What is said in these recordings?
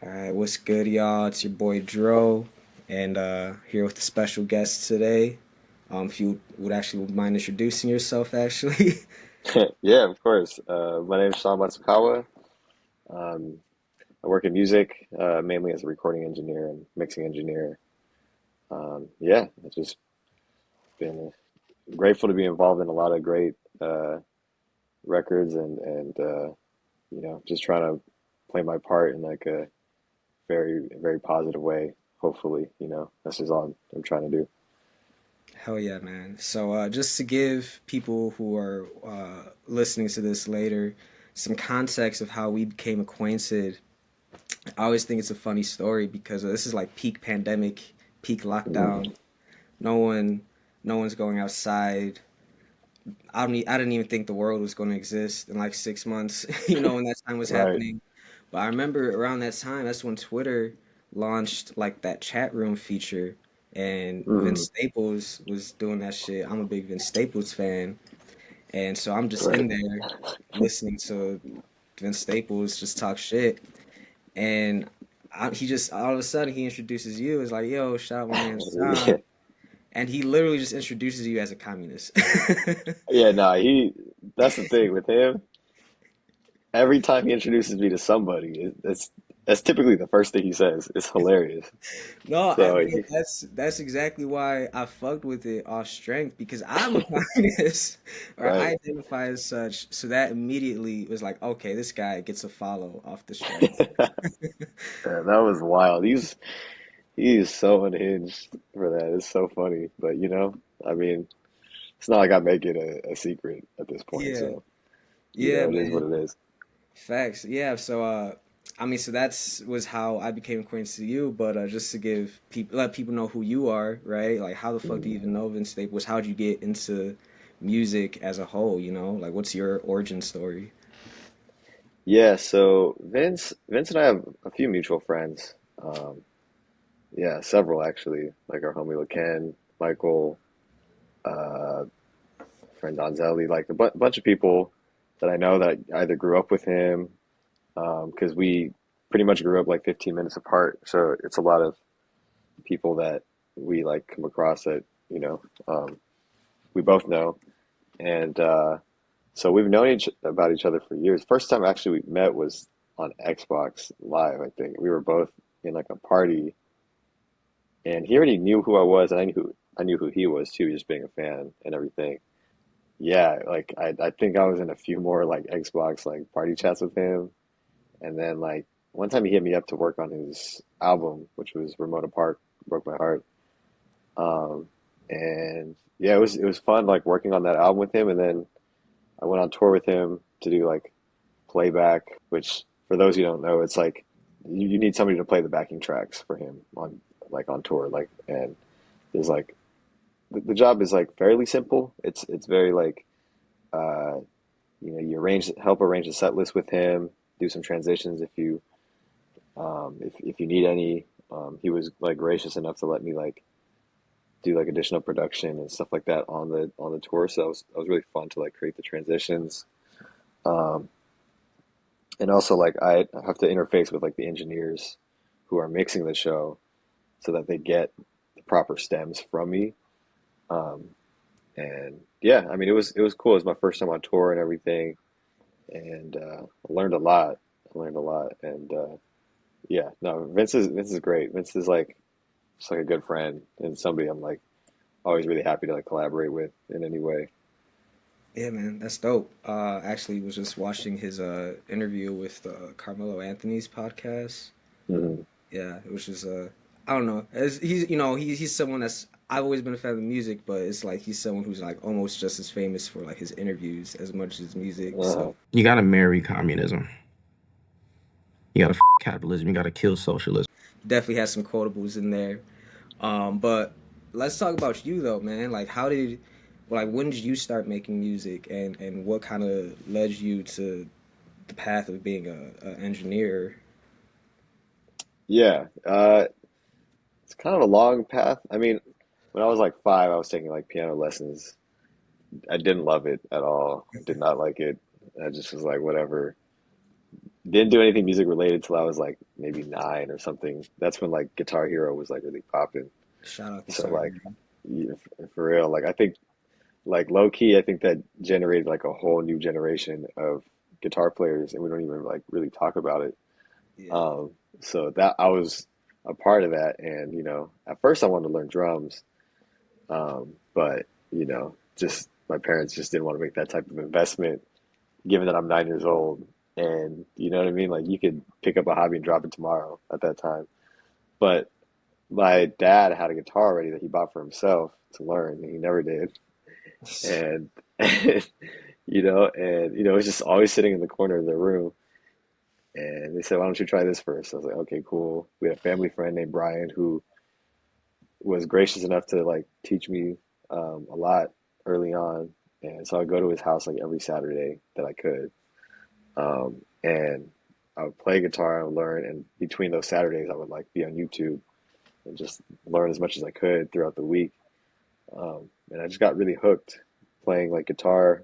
All right, what's good, y'all? It's your boy Dro, and here with a special guest today. If you would actually mind introducing yourself, actually. Yeah, of course. My name is Sean Matsukawa. Um, I work in music, mainly as a recording engineer and mixing engineer. Yeah, I've just been grateful to be involved in a lot of great records and just trying to play my part in like a very positive way. Hopefully, that's just all I'm trying to do. Hell yeah, man. So, just to give people who are listening to this later some context of how we became acquainted, I always think it's a funny story because this is like peak pandemic, peak Mhm. lockdown. No one, no one's going outside. I didn't even think the world was going to exist in like 6 months, when that time was Right. happening. But I remember around that time, that's when Twitter launched like that chat room feature, and Vince Mhm. Staples was doing that shit. I'm a big Vince Staples fan, and so I'm just Right. in there listening to Vince Staples just talk shit, and he just all of a sudden he introduces you as like, "Yo, shout out my man Yeah. Sean," and he literally just introduces you as a communist. Yeah, no, that's the thing with him. Every time he introduces me to somebody, that's typically the first thing he says. It's hilarious. No, So but that's exactly why I fucked with it off strength because I'm a communist or I right. identify as such. So that immediately was like, okay, this guy gets a follow off the strength. Yeah, that was wild. He's so unhinged for that. It's so funny. But I mean, it's not like I make it a secret at this point. Yeah, So, yeah, it is what man. it is. Facts. Yeah. So, I mean, so that's was how I became acquainted to you. But just to give people, let people know who you are, right? Like, how the fuck do Mhm. you even know Vince Staples? How'd you get into music as a whole? Like, what's your origin story? Yeah, so Vince and I have a few mutual friends. Yeah, several actually, like our homie Laken, Michael, uh, friend Donzelli, like a bu bunch of people that I know that either grew up with him, because we pretty much grew up like 15 minutes apart. So it's a lot of people that we like come across that, you know, um, we both know. And so we've known about each other for years. First time actually we met was on Xbox Live, I think. We were both in like a party and he already knew who I was and I knew who he was too, just being a fan and everything. Yeah, like I think I was in a few more like Xbox like party chats with him. And then like one time he hit me up to work on his album, which was Remote Apart, broke my heart. Um, and yeah, it was fun like working on that album with him. And then I went on tour with him to do like playback, which for those who don't know, it's like you need somebody to play the backing tracks for him on tour. Like and there's like the job is like fairly simple. It's very like uh, you help arrange a set list with him, do some transitions if you need any. He was like gracious enough to let me like do like additional production and stuff like that on the tour. So that was really fun to like create the transitions. Um, and also like I have to interface with like the engineers who are mixing the show so that they get the proper stems from me. Um, and yeah, I mean it was cool. It was my first time on tour and everything, and I learned a lot. I learned a lot, and yeah, no, Vince is great. Vince is like just like a good friend and somebody I'm like always really happy to like collaborate with in any way. Yeah, man, that's dope. Actually, was just watching his interview with Carmelo Anthony's podcast. Hmm. Yeah, it was just I don't know. He's someone that's I've always been a fan of music, but it's like he's someone who's like almost just as famous for like his interviews as much as his music. Uh-huh. So You gotta marry communism. You gotta capitalism. You gotta kill socialism. definitely has some quotables in there. But let's talk about you though, man. When did you start making music, and what kind of led you to the path of being a engineer? Yeah, it's kind of a long path. I mean, when I was like five, I was taking like piano lessons. I didn't love it at all. I did not like it. I just was like, whatever. didn't do anything music related till I was like maybe 9 or something. That's when like Guitar Hero was like really popping. Shout out So Guitar like, Hero. yeah, for real, like I think like low key, I think that generated like a whole new generation of guitar players, and we don't even like really talk about it. Yeah. Um, so that I was a part of that, and at first I wanted to learn drums, but just my parents just didn't want to make that type of investment, given that I'm 9 years old, and you know what I mean. Like you could pick up a hobby and drop it tomorrow at that time. But my dad had a guitar already that he bought for himself to learn, and he never did. And, it was just always sitting in the corner of the room. And they said, "Why don't you try this first?" I was like, "Okay, cool." We had a family friend named Brian who was gracious enough to like teach me a lot early on, and so I go to his house like every Saturday that I could, and I would play guitar and learn. And between those Saturdays, I would like be on YouTube and just learn as much as I could throughout the week. And I just got really hooked playing like guitar.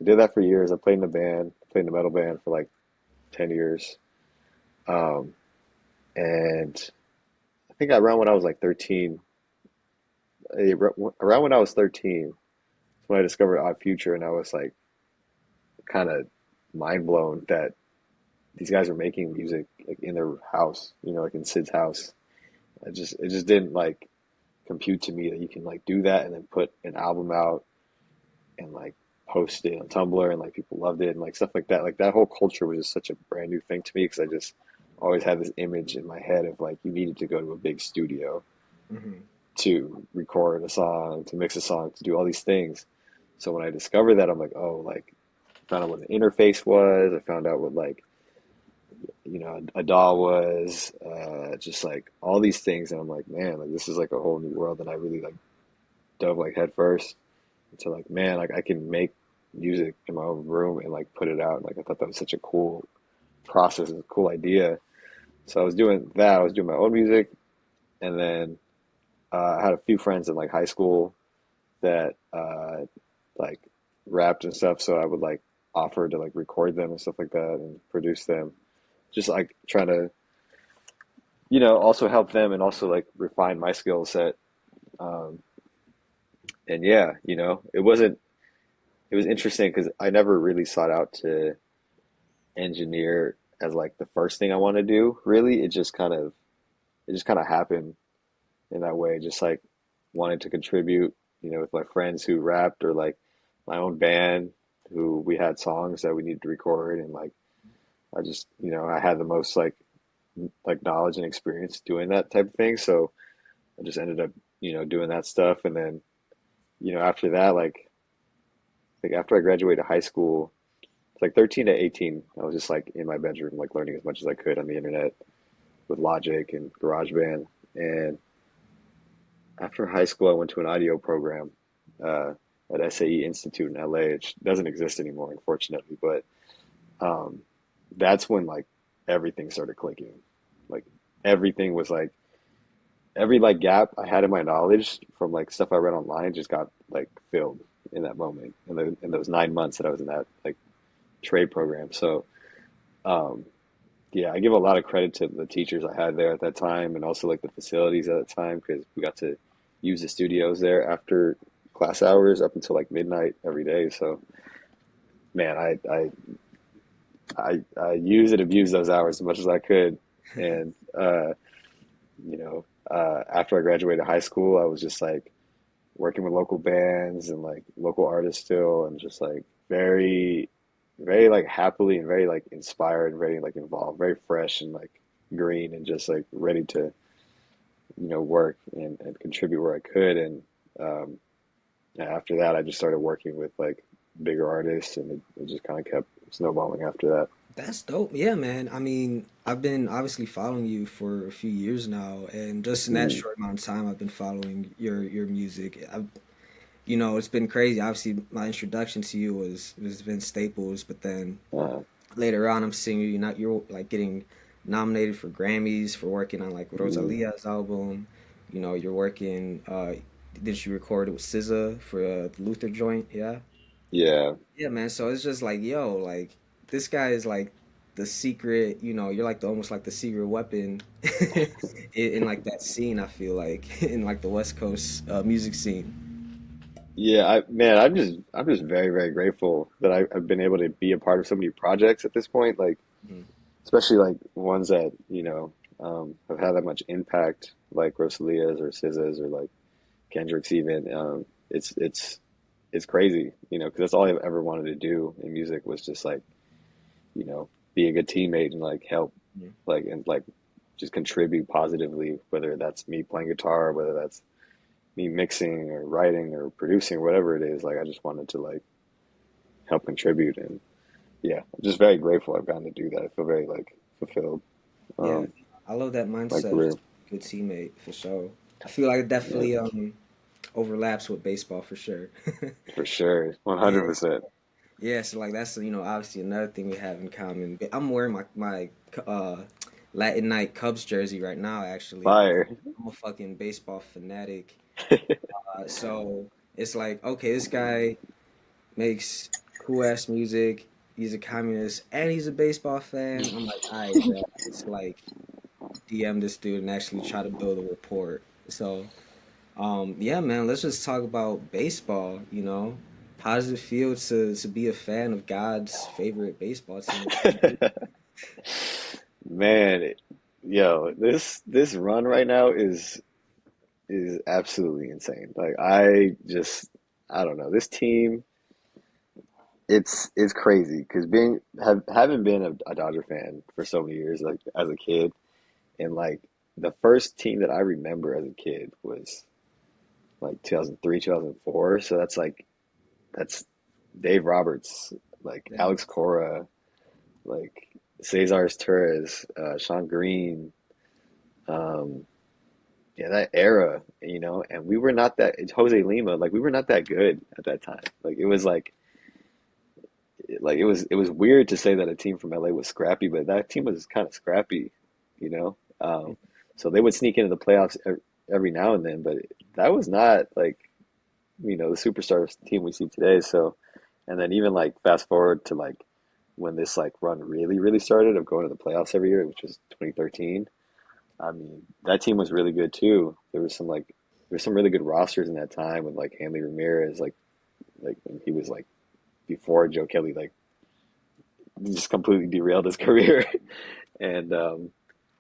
I did that for years. I played in a band, played in a metal band for like 10 years. Um, and I think around when I was like 13, around when I was 13, when I discovered Odd Future, and I was like kind of mind blown that these guys are making music like in their house, like in Sid's house. It just didn't like compute to me that you can like do that and then put an album out and like post it on Tumblr and like people loved it and like stuff like that. Like that whole culture was just such a brand new thing to me because I just always had this image in my head of like you needed to go to a big studio Hmm. to record a song, to mix a song, to do all these things. So when I discovered that, I'm like, oh, like I found out what the interface was. I found out what like a DAW was, just like all these things, and I'm like, man, like this is like a whole new world, and I really like dove like head first into like, man, like I can make music in my own room and like put it out. Like I thought that was such a cool process and a cool idea. So I was doing that. I was doing my own music, and then I had a few friends in like high school that like rapped and stuff. So I would like offer to like record them and stuff like that and produce them. Just like trying to, also help them and also like refine my skill set. Um, and yeah, it was interesting because I never really sought out to engineer as like the first thing I want to do. Really, it just kind of happened in that way. Just like wanted to contribute, with my friends who rapped or like my own band who we had songs that we needed to record and like I just I had the most like knowledge and experience doing that type of thing. So I just ended up doing that stuff and then after that like after I graduated high school, it's like 13 to 18, I was just like in my bedroom like learning as much as I could on the internet with Logic and GarageBand. And after high school, I went to an audio program uh, at SAE Institute in LA. It doesn't exist anymore, unfortunately, but um, that's when like everything started clicking. Like everything was like every like gap I had in my knowledge from like stuff I read online just got like filled in that moment in those 9 months that I was in that like trade program. So um, yeah, I give a lot of credit to the teachers I had there at that time and also like the facilities at that time because we got to use the studios there after class hours up until like midnight every day. So man, I use and abuse those hours as much as I could. And after I graduated high school, I was just like working with local bands and like local artists still, and just like very, very like happily and very like inspired and very like involved, very fresh and like green and just like ready to work and contribute where I could. And um, after that, I just started working with like bigger artists, and it just kind of kept snowballing after that. That's dope. Yeah, man. I mean, I've been obviously following you for a few years now, and just in that Mm, short amount of time, I've been following your music. It's been crazy. Obviously, my introduction to you was Vince Staples, but then uh, later on, I'm seeing you're like getting nominated for Grammys for working on like mm, Rosalia's album. You're working. Did you record it with SZA for the Luther joint? Yeah. yeah. Yeah, man. So it's just like, yo, like this guy is like the secret, you're like the almost like the secret weapon in like that scene. I feel like in like the West Coast music scene. Yeah, man, I'm just very, very grateful that I've been able to be a part of so many projects at this point, like Mhm. especially like ones that, have had that much impact, like Rosalia's or SZA's or like Kendrick's even. It's crazy, because that's all I've ever wanted to do in music was just like, you know, be a good teammate and like help, Yeah. like just contribute positively, whether that's me playing guitar, whether that's me mixing or writing or producing, whatever it is. Like I just wanted to like help contribute, and yeah, I'm just very grateful I've gotten to do that. I feel very like fulfilled. Yeah, Um, I love that my mindset. career Just good teammate for sure. I feel like it yeah, definitely overlaps with baseball for sure. for sure, Yeah, 100%. yeah. So like that's obviously another thing we have in common. I'm wearing my Latin Night Cubs jersey right now. Actually, Fire. I'm a fucking baseball fanatic. So it's like, okay, this guy makes cool ass music. He's a communist and he's a baseball fan. I'm like, all right, bro. It's like DM this dude and actually try to build a rapport. So, yeah, man, let's just talk about baseball. How does it feel to be a fan of God's favorite baseball team? Man, yo, this run right now is absolutely insane. Like I don't know. This team, it's crazy because having been a Dodger fan for so many years, like as a kid, and like the first team that I remember as a kid was like 2003, 2004. So that's Dave Roberts, like Yeah, Alex Cora, like Cesar Torres, Sean Green, um, yeah, that era, and we were not that Jose Lima, like we were not that good at that time. Like it was it was weird to say that a team from LA was scrappy, but that team was kind of scrappy, you know. So they would sneak into the playoffs every now and then, but that was not like the superstar team we see today. So, and then even like fast forward to like when this like run really really started of going to the playoffs every year, which was 2013. I mean, that team was really good too. There was some really good rosters in that time with like Hanley Ramirez, like when he was like before Joe Kelly like just completely derailed his career, and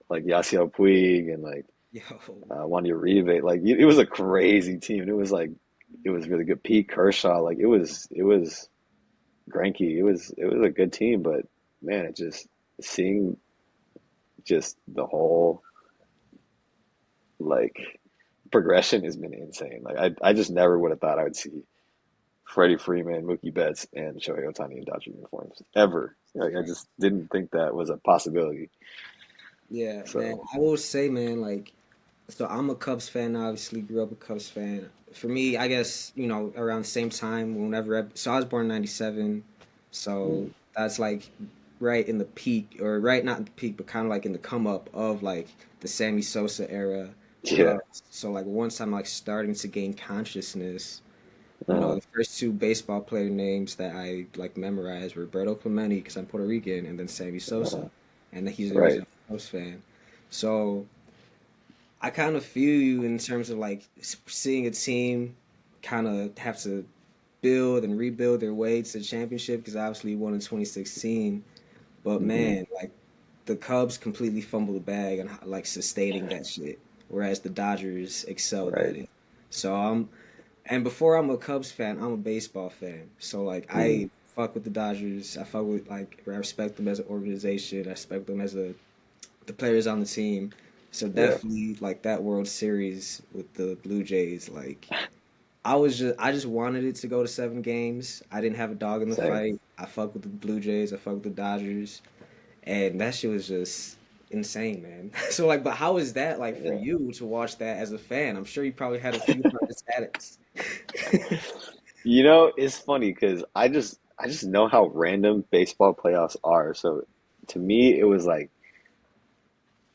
like Yasiel Puig and like yo, Juan Uribe. Like it was a crazy team. It was really good. Pete Kershaw, like it was Greinke. It was a good team, but man, it just seeing just the whole like progression has been insane. Like I just never would have thought I would see Freddie Freeman, Mookie Betts, and Shohei Ohtani in Dodger uniforms ever. it's Like I crazy. just didn't think that was a possibility. Yeah, man. So I will say, man, like, so I'm a Cubs fan. Obviously, grew up a Cubs fan. For me, I guess around the same time, so I was born in '97, mm, so that's like right in the peak, or right not in the peak, but kind of like in the come up of like the Sammy Sosa era yeah, Cubs. So like once I'm like starting to gain consciousness, uh, the first two baseball player names that I like memorized were Roberto Clemente because I'm Puerto Rican, and then Sammy uh, Sosa, and he's the reason right. I'm a Cubs fan. So I kind of feel you in terms of like seeing a team kind of have to build and rebuild their way to the championship because obviously we won in 2016. But Hmm. man, like the Cubs completely fumbled the bag and like sustaining that shit, whereas the Dodgers excelled at Right. it. So and before I'm a Cubs fan, I'm a baseball fan. So like Mm, I fuck with the Dodgers. I fuck with like I respect them as an organization. I respect them as the players on the team. So yeah. definitely like that World Series with the Blue Jays, like I just wanted it to go to 7 games. I didn't have a dog in the Same. fight. I fuck with the Blue Jays. I fuck with the Dodgers, and that shit was just insane, man. So like, but how is that like for Yeah. you to watch that as a fan? I'm sure you probably had a few heart attacks. It's funny because I just know how random baseball playoffs are. So to me, it was like,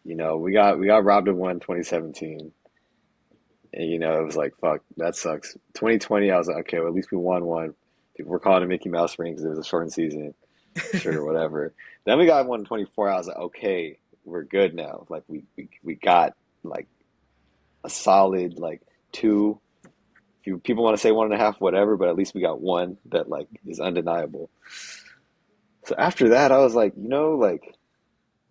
we got robbed of one 2017. And it was like, fuck, that sucks. 2020, I was like, okay, well, at least we won one. People were calling it Mickey Mouse ring because it was a shortened season. sure, whatever. Then we got 124. I was like, okay, we're good now. Like we got like a solid like two. If you people want to say one and a half, whatever, but at least we got one that like is undeniable. So after that, I was like, like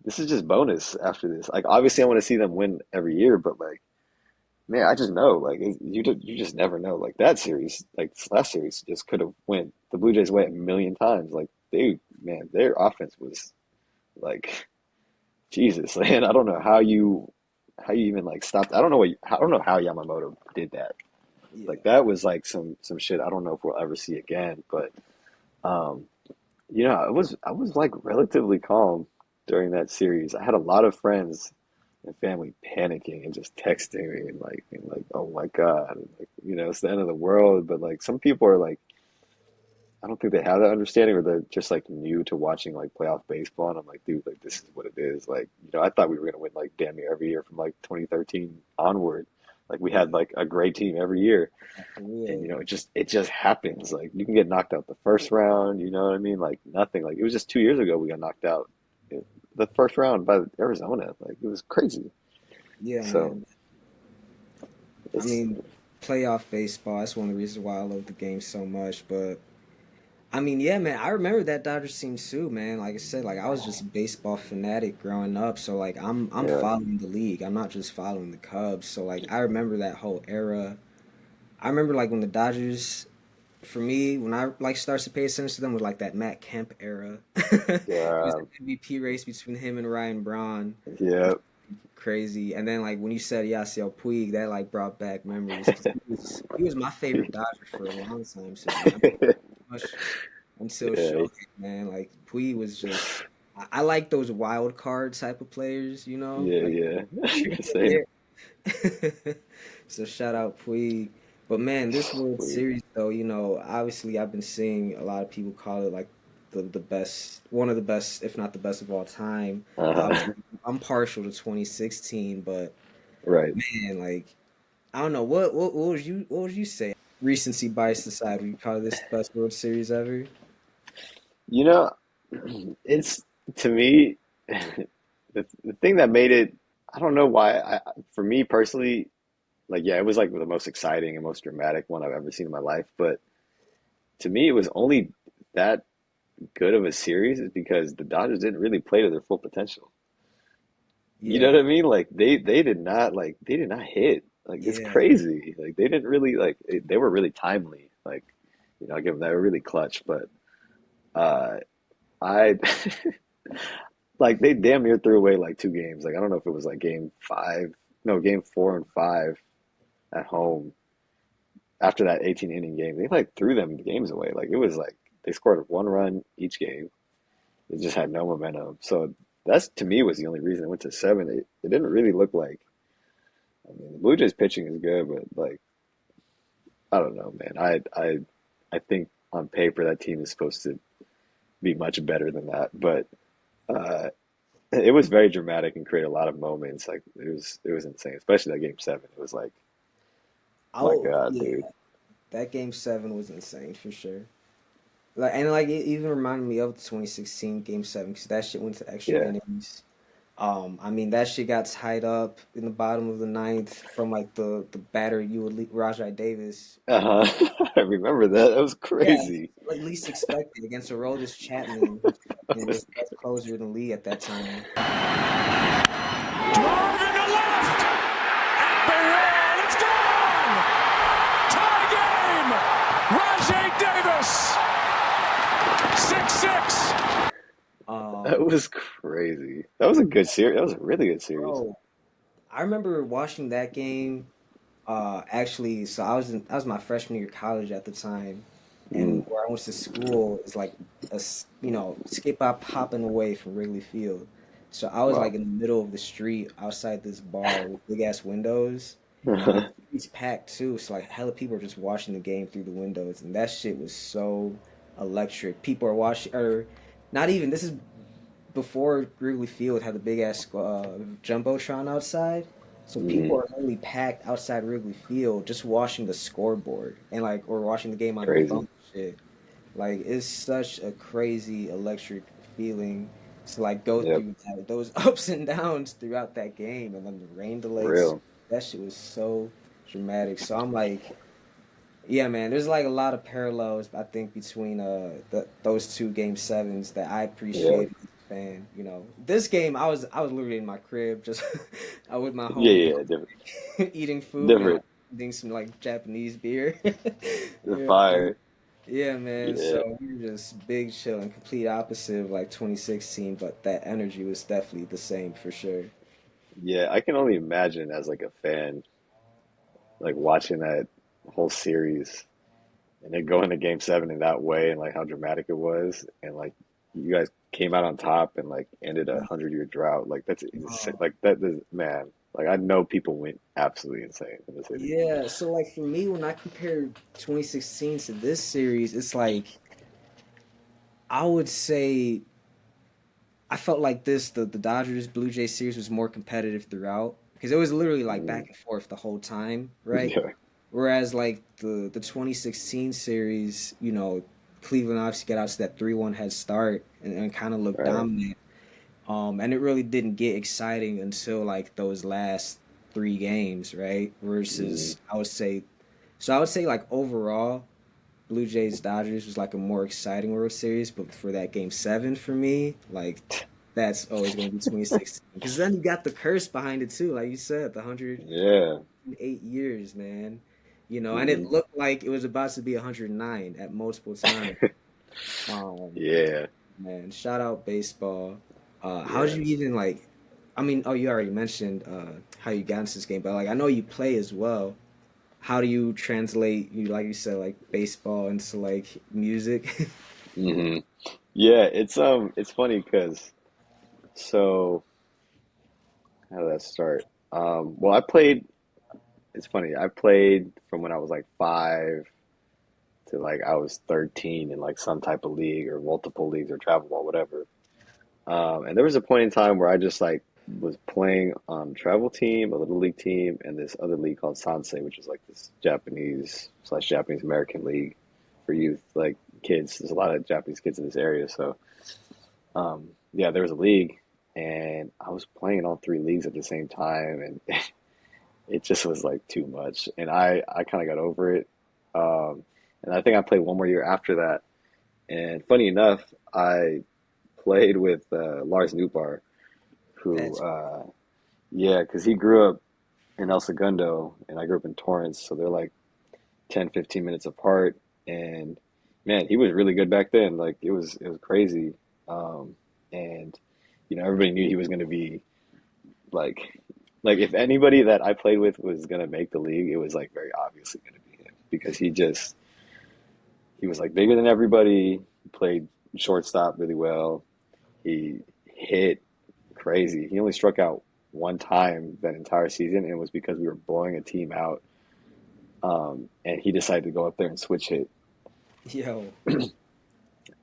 this is just bonus after this. Like obviously I want to see them win every year, but like man, I just know like you just never know. Like that series, like this last series just could have went the Blue Jays way a million times. Like man, their offense was like Jesus, man. I don't know how you even like stopped. I don't know how Yamamoto did that. Like Yeah. that was like some shit I don't know if we'll ever see again. But um, I was like relatively calm during that series. I had a lot of friends and family panicking and just texting me and like being like, "Oh my God," and like it's the end of the world. But like some people are like, I don't think they have that understanding, or they're just like new to watching like playoff baseball. And I'm like, dude, like this is what it is. Like I thought we were gonna win like damn near every year from like 2013 onward. Like we had Yeah. like a great team every year. For And real. it just happens. Like you can get knocked out the first round, you know what I mean? Like nothing. Like it was just 2 years ago we got knocked out in the first round by Arizona. Like it was crazy. Yeah, So man. I it's mean, playoff baseball, that's one of the reasons why I love the game so much. But I mean, yeah, man, I remember that Dodgers team too, man. Like I said, like I was just a baseball fanatic growing up, so like I'm yeah. following the league. I'm not just following the Cubs. So like I remember that whole era. I remember like when the Dodgers, for me, when I like started to pay attention to them was like that Matt Kemp era. It was Yeah. an MVP race between him and Ryan Braun. Yeah. Crazy. And then like when you said Yasiel Puig, that like brought back memories because he was my favorite Dodger for a long time. So I mean, much until Yeah. Shohei, man. Like Puig was just I like those wild card type of players, Yeah, like yeah. Same. yeah. So shout out Puig. But man, this World We, Series though, obviously I've been seeing a lot of people call it like the best, one of the best, if not the best of all time. uh, Obviously, I'm partial to 2016, but right. man, like I don't know what would you say? Recency bias aside, would you call this the best World Series ever? You know, it's to me the thing that made it. I don't know why. For me personally, like yeah, it was like the most exciting and most dramatic one I've ever seen in my life. But to me, it was only that good of a series is because the Dodgers didn't really play to their full potential. You know Yeah, what I mean? Like they did not hit. Like it's yeah, crazy. Like they didn't really they were really timely. Like I give them they were really clutch. But uh, I like they damn near threw away like two games. Like I don't know if it was like game five, no, game four and five at home after that 18 inning game. They like threw them games away. Like it was like they scored one run each game. They just had no momentum. So that's to me was the only reason it went to seven. It didn't really look like. I mean, the Blue Jays pitching is good, but like I don't know, man. I think on paper that team is supposed to be much better than that, but uh, it was very dramatic and created a lot of moments. Like it was insane, especially that game seven. It was like, my oh God, yeah, dude. that game seven was insane for sure. Like and like it even reminded me of the 2016 Game 7 because that shit went to extra Yeah. innings. I mean that shit got tied up in the bottom of the ninth from like the batter you would Rajai Davis. Uh-huh. I remember that. That was Yeah, crazy. like least expected against Aroldis Chapman, who fucking was the best closer in the league at that time. Driving to left. At the wall. It's gone. Tie game. Rajay Davis. 6-6. That Um, was crazy. That was a good series. That was a really good series. bro, I remember watching that game. Actually, so I was my freshman year of college at the time, Mm, and where I went to school is like skip hopping away from Wrigley Field. So I was like wow. in the middle of the street outside this bar with big ass windows, and like it's packed too. So like hella people are just watching the game through the windows, and that shit was so electric. People are watching, or not even. This is before Wrigley Field had the big ass jumbotron outside. So Hmm. people are literally packed outside Wrigley Field just watching the scoreboard and like or watching the game on their phone Crazy. and shit. Like it's such a crazy electric feeling to like go Yep, through those ups and downs throughout that game, and then the rain for delays. real. That shit was so dramatic. So I'm like, yeah, man. There's like a lot of parallels I think between those two game sevens that I Yeah, appreciated as a fan. You know, this game I was literally in my crib just with my yeah, homie yeah, different, eating food and different. like drinking some like Japanese beer. The Yeah, fire. yeah, man. Yeah, So we were just big chill and complete opposite of like 2016, but that energy was definitely the same for sure. yeah. I can only imagine as like a fan, like watching that whole series and then going to game seven in that way and like how dramatic it was and like you guys came out on top and like ended 100-year drought. Like that's insane. Oh, Like that is man. Like I know people went absolutely insane in the city. yeah. So like for me, when I compare 2016 to this series, it's like I would say I felt like the Dodgers Blue Jays series was more competitive throughout because it was literally like Mm, back and forth the whole time, right? yeah, Whereas like the 2016 series, you know, Cleveland obviously got out to that 3-1 head start and kind of looked right. dominant. And it really didn't get exciting until like those last three games, right? Mm, Versus I would say like overall, Blue Jays Dodgers was like a more exciting World Series, but for that game seven for me, like that's always going to be 2016 because then you got the curse behind it too, like you said, the 108 yeah. years, man. You know, and it Hmm. looked like it was about to be 109 at multiple times. Um, Yeah. Man, shout out baseball. How did Yeah. you even like? I mean, oh, you already mentioned how you got into this game, but like I know you play as well. How do you translate you like you said like baseball into like music? Hmm. Yeah, it's funny because so how did that start? Well, I played. It's funny. I played from when I was like 5 to like I was 13 in like some type of league or multiple leagues or travel ball, whatever. And there was a point in time where I just like was playing on travel team, a little league team, and this other league called Sansei, which is like this Japanese slash Japanese American league for youth, like kids. There's a lot of Japanese kids in this area, so yeah, there was a league, and I was playing in all three leagues at the same time, and it just was like too much, and I kind of got over it. Um, and I think I played one more year after that. And funny enough, I played with Lars Newbar, who That's yeah, because he grew up in El Segundo, and I grew up in Torrance, so they're like 10, 15 minutes apart. And man, he was really good back then. Like it was crazy. Um, and everybody knew he was going to be like like if anybody that I played with was going to make the league, it was like very obviously going to be him because he was like bigger than everybody. He played shortstop really well. He hit crazy. He only struck out one time that entire season, and it was because we were blowing a team out. And he decided to go up there and switch hit. yo.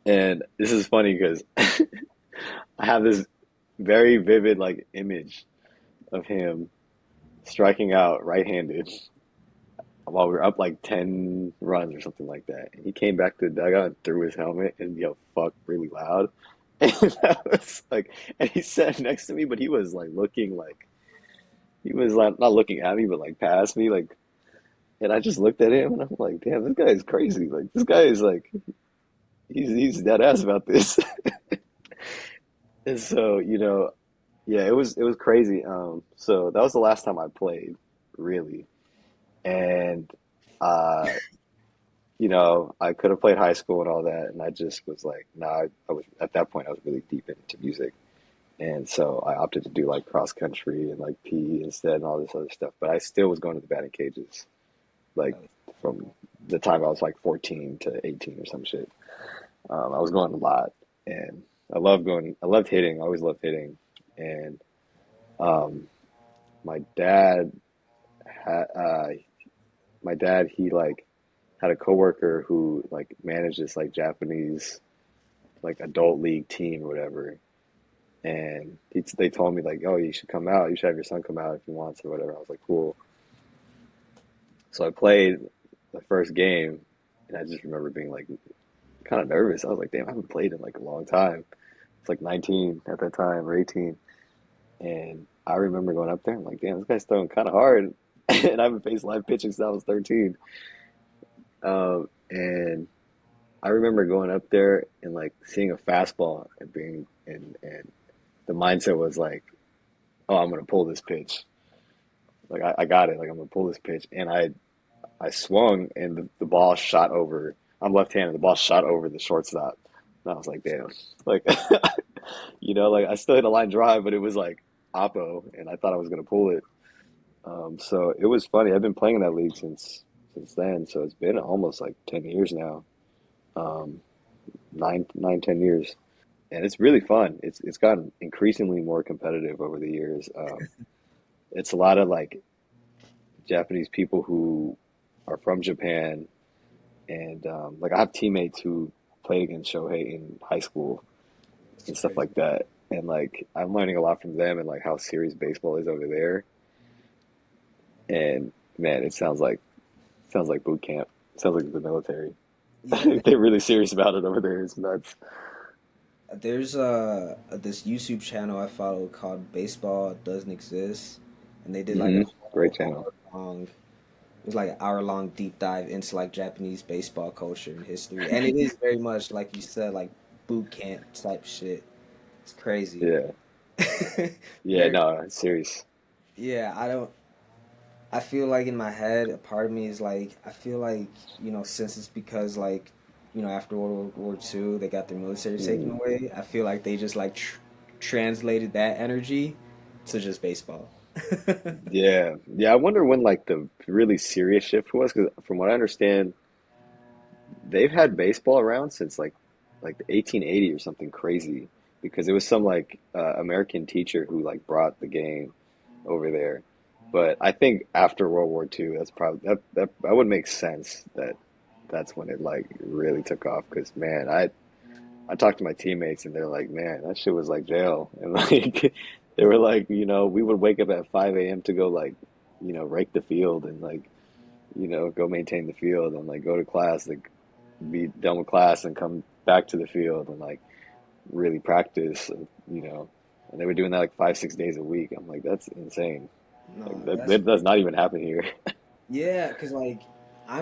And this is funny because I have this very vivid like image of him striking out right-handed while we were up like 10 runs or something like that. And he came back to the dugout and threw his helmet and yelled fuck really loud. And that was like, and he sat next to me, but he was like looking like, he was like not looking at me, but like past me. Like, and I just looked at him and I'm like, damn, this guy is crazy. Like, this guy is like, he's dead ass about this. And so, yeah, it was crazy. So that was the last time I played, really. And uh I could have played high school and all that, and I just was like, nah, I was at that point I was really deep into music. And so I opted to do like cross country and like PE instead and all this other stuff. But I still was going to the batting cages, like from the time I was like 14 to 18 or some shit. I was going a lot, and I loved going. I loved hitting. I always loved hitting. And um, my dad had he like had a coworker who like managed this like Japanese like adult league team or whatever. And they told me like, oh, you should come out. You should have your son come out if he wants or whatever. I was like, cool. So I played the first game, and I just remember being like kind of nervous. I was like, damn, I haven't played in like a long time. It's like 19 at that time or 18. And I remember going up there. I'm like, damn, this guy's throwing kind of hard. And I haven't faced live pitching since I was 13. And I remember going up there and like seeing a fastball and being and the mindset was like, oh, I'm gonna pull this pitch. Like I got it. Like I'm gonna pull this pitch. And I swung and the ball shot over. I'm left-handed. The ball shot over the shortstop. And I was like, damn. Like, like I still hit a line drive, but it was like oppo, and I thought I was gonna pull it. So it was funny. I've been playing in that league since then. So it's been almost like 10 years now. Um, 10 years, and it's really fun. It's gotten increasingly more competitive over the years. It's a lot of like Japanese people who are from Japan, and like I have teammates who played against Shohei in high school and It's stuff crazy. like that. And like I'm learning a lot from them and like how serious baseball is over there. And man, it sounds like boot camp. It sounds like the military. Yeah, man. They're really serious about it over there. It's nuts. There's this YouTube channel I follow called Baseball Doesn't Exist, and they did like a Great whole channel. hour long. It was like an hour long deep dive into like Japanese baseball culture and history, and it is very much like you said, like boot camp type shit. It's crazy. Yeah. Yeah, Very, no, it's serious. yeah. I don't. I feel like in my head, a part of me is like, I feel like, since it's because like, after World War II, they got their military taken Mm. away. I feel like they just like translated that energy to just baseball. Yeah. Yeah, I wonder when like the really serious shift was, because from what I understand, they've had baseball around since like the 1880 or something crazy, because it was some like American teacher who like brought the game over there. But I think after World War II, that's probably that would make sense that that's when it like really took off. Because man, I talked to my teammates and they're like, man, that shit was like jail. And like they were like, we would wake up at 5 a.m. to go like, rake the field and like, go maintain the field and like go to class, like be done with class and come back to the field and like really practice, you know. And they were doing that like 5, 6 days a week. I'm like, that's insane. Like No, that, that's that does not even happen here. yeah, because like I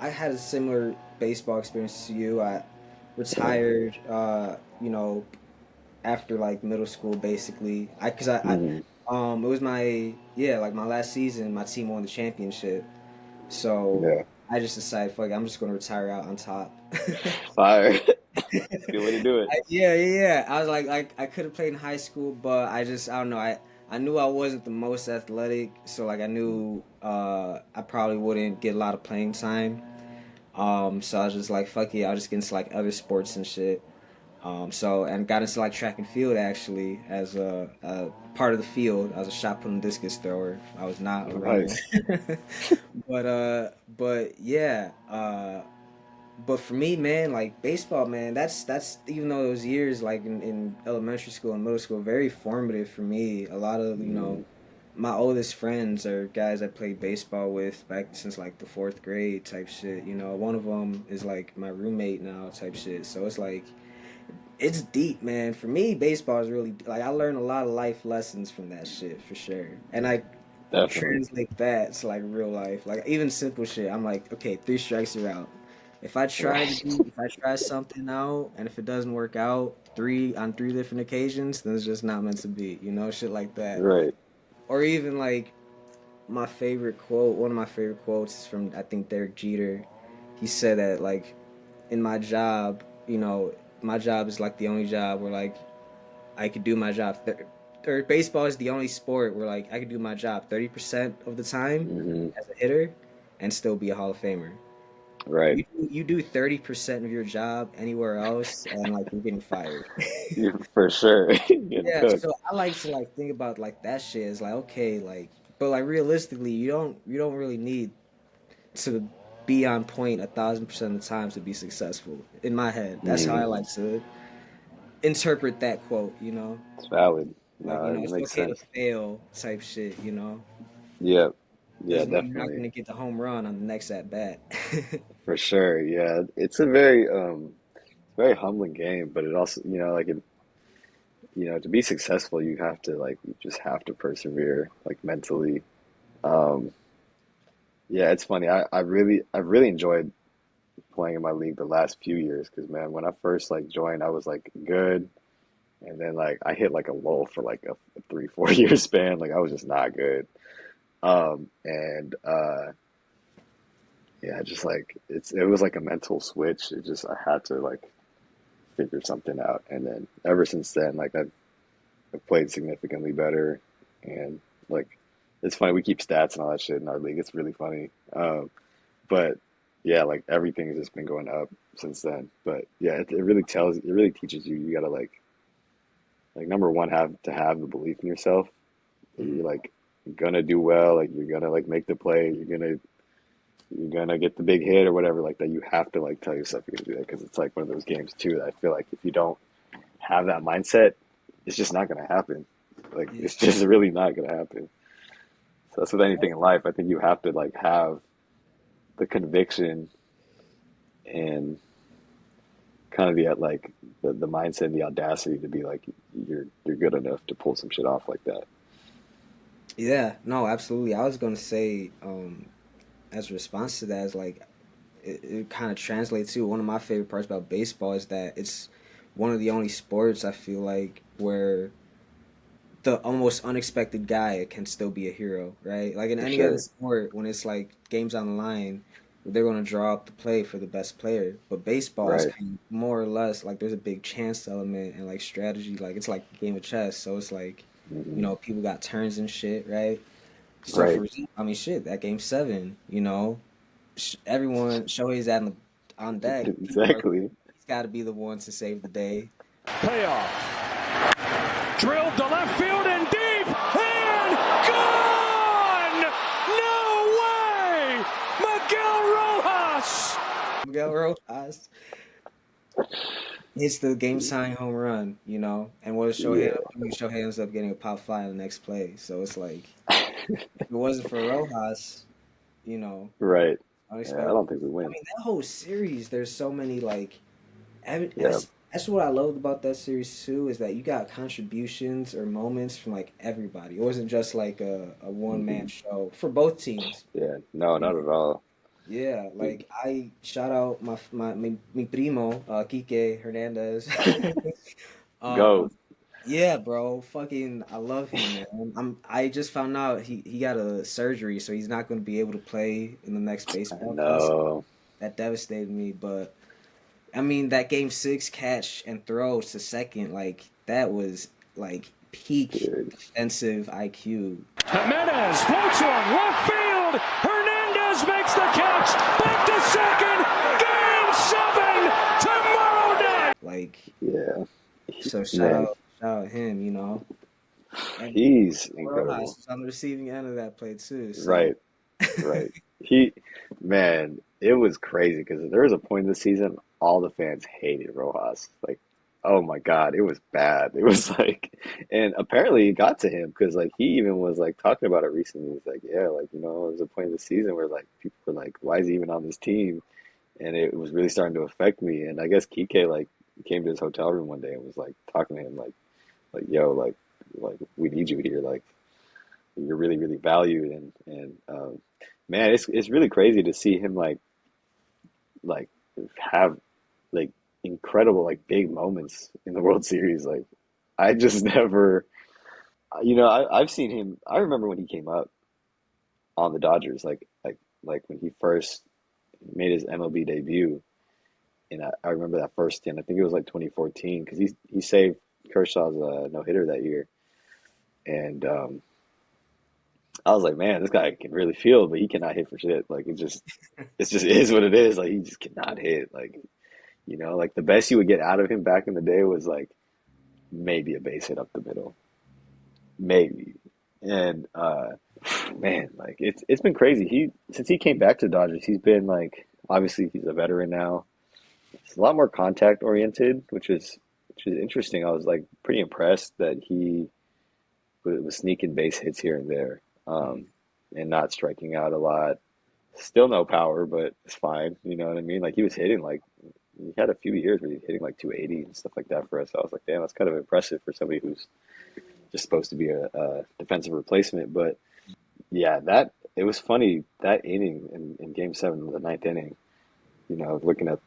had a similar baseball experience to you. I retired, after like middle school, basically. Hmm. It was like my last season. My team won the championship, so Yeah. I just decided, fuck, it, I'm just gonna retire out on top. Fire. It's a good way to do it. Yeah, yeah, yeah. I was like I could have played in high school, but I don't know. I knew I wasn't the most athletic, so like I knew I probably wouldn't get a lot of playing time. So I was just like, fuck it, I'll just get into like other sports and shit. And got into like track and field actually as a part of the field. I was a shot put and discus thrower. I was not a runner. Nice. But yeah, but for me, man, like baseball, man, that's even though those years like in elementary school and middle school, very formative for me. A lot of Mm. my oldest friends are guys I played baseball with back since like the fourth grade type shit. One of them is like my roommate now type shit. So it's like it's deep, man. For me, baseball is really like I learned a lot of life lessons from that shit for sure, and I Definitely. translate that to like real life, like even simple shit. I'm like, okay, three strikes you're out. Right. If I try something out and if it doesn't work out three different occasions, then it's just not meant to be, shit like that. Right. Or even like one of my favorite quotes is from I think Derek Jeter. He said that like in my job, my job is like the only job where like I could do my job. Baseball is the only sport where like I could do my job 30% of the time Hmm. as a hitter and still be a Hall of Famer. Right. You do 30% of your job anywhere else and like you're getting fired. Yeah, for sure. Getting Yeah, cooked. so I like to like think about like that shit is like okay, like but like realistically, you don't really need to be on point 1,000% of the times to be successful. In my head, that's how Hmm. I like to interpret that quote. It's valid. Like, No, it it's makes okay to sense. fail type shit. Yeah. Yeah, Doesn't mean you're not definitely. gonna get the home run on the next at bat. For sure. Yeah. It's a very very humbling game, but it also, like to be successful, you have to like you just have to persevere like mentally. Um, yeah, it's funny. I really enjoyed playing in my league the last few years because man, when I first like joined, I was like good, and then like I hit like a lull for like a 3 4 year span. Like I was just not good. And yeah, just like it was like a mental switch. It just I had to like figure something out, and then ever since then, like I've played significantly better, and like it's funny we keep stats and all that shit in our league. It's really funny. But yeah, like everything's just been going up since then. But yeah, it really teaches you you gotta like number one have to have the belief in yourself that Mhm. you're like gonna do well, like you're gonna like make the play, you're gonna get the big hit or whatever like that. You have to like tell yourself you're gonna do that because it's like one of those games too that I feel like if you don't have that mindset, it's just not gonna happen. Like Yeah. it's just really not gonna happen. So that's with anything in life. I think you have to like have the conviction and kind of the mindset and the audacity to be like you're good enough to pull some shit off like that. Yeah, no, absolutely. I was gonna say, as a response to that, is like it kind of translates to one of my favorite parts about baseball is that it's one of the only sports I feel like where the almost unexpected guy can still be a hero, right? Like in For any other sure. sport, when it's like games on the line, they're going to draw up the play for the best player. But baseball is Right. kind of more or less like there's a big chance element and like strategy. Like it's like a game of chess. So it's like, Hmm. people got turns and shit, right? So Right. for, I mean, shit, that game seven, everyone, Shohei's on deck. People are, Exactly. he's got to be the one to save the day. Payoff. Drilled to left field and deep and gone! No way! Miguel Rojas! Miguel Rojas hits the game tying home run, and what does Shohei end Yeah. up doing? Shohei ends up getting a pop fly on the next play. So it's like, if it wasn't for Rojas, you know, Right. Yeah, I unexpected. don't think we I win. mean, that whole series, there's so many like, Yeah. that's what I loved about that series too, is that you got contributions or moments from like everybody. It wasn't just like a one man Hmm. show for both teams. Yeah. No, You not know? at all. Yeah, like I shout out my primo, Kike Hernandez. Go. um, yeah, bro, fucking, I love him, man. I just found out he got a surgery, so he's not going to be able to play in the next I baseball classic. know. That devastated me, but I mean that game six catch and throw to second, like that was like peak Dude. defensive IQ. Jimenez floats one, left field. Hernandez makes the catch. Back to second. Game 7 tomorrow night. Like, Yeah. so Man, shout out him. And he's Rojas incredible. was on the receiving end of that play too. So Right. Right. He, man, it was crazy because there was a point in the season all the fans hated Rojas. Like, oh my God, it was bad. It was like, and apparently it got to him because like he even was like talking about it recently. He's like, yeah, like there was a point in the season where like people were like, why is he even on this team? And it was really starting to affect me. And I guess Kike like came to his hotel room one day and was like talking to him like yo like we need you here like you're really really valued and man it's really crazy to see him like have like incredible like big moments in the World Series like I just never I've seen him I remember when he came up on the Dodgers like when he first made his MLB debut and I remember that first stint I think it was like 2014 because he saved Kershaw's no hitter that year and I was like, man, this guy can really field, but he cannot hit for shit. Like it just is what it is. Like he just cannot hit. Like like the best you would get out of him back in the day was like maybe a base hit up the middle, maybe. And man, like it's been crazy. He since he came back to the Dodgers, he's been like obviously he's a veteran now. It's a lot more contact oriented, which is interesting. I was like pretty impressed that he was sneaking base hits here and there, mhm. and not striking out a lot. Still no power, but it's fine. You know what I mean? Like he was hitting like he had a few years where he was hitting like 280 and stuff like that for us. So I was like, damn, that's kind of impressive for somebody who's just supposed to be a defensive replacement. But yeah, that it was funny that inning in Game 7, the ninth inning. Looking at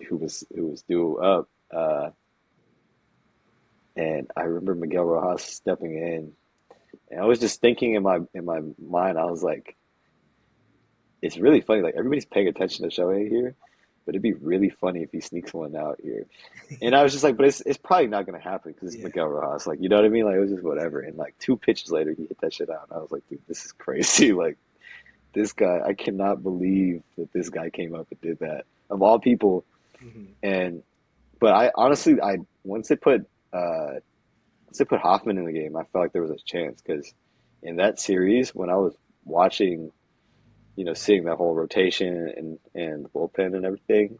who was due up, and I remember Miguel Rojas stepping in, and I was just thinking in my mind, I was like, it's really funny. Like everybody's paying attention to Shohei here, but it'd be really funny if he sneaks one out here. And I was just like, but it's probably not gonna happen because it's Yeah. Miguel Rojas. Like, you know what I mean? Like it was just whatever. And like 2 pitches later, he hit that shit out. And I was like, dude, this is crazy. Like this guy, I cannot believe that this guy came up and did that of all people. Hmm. And but I honestly, once they put Hoffman in the game, I felt like there was a chance because in that series when I was watching, seeing that whole rotation and the bullpen and everything,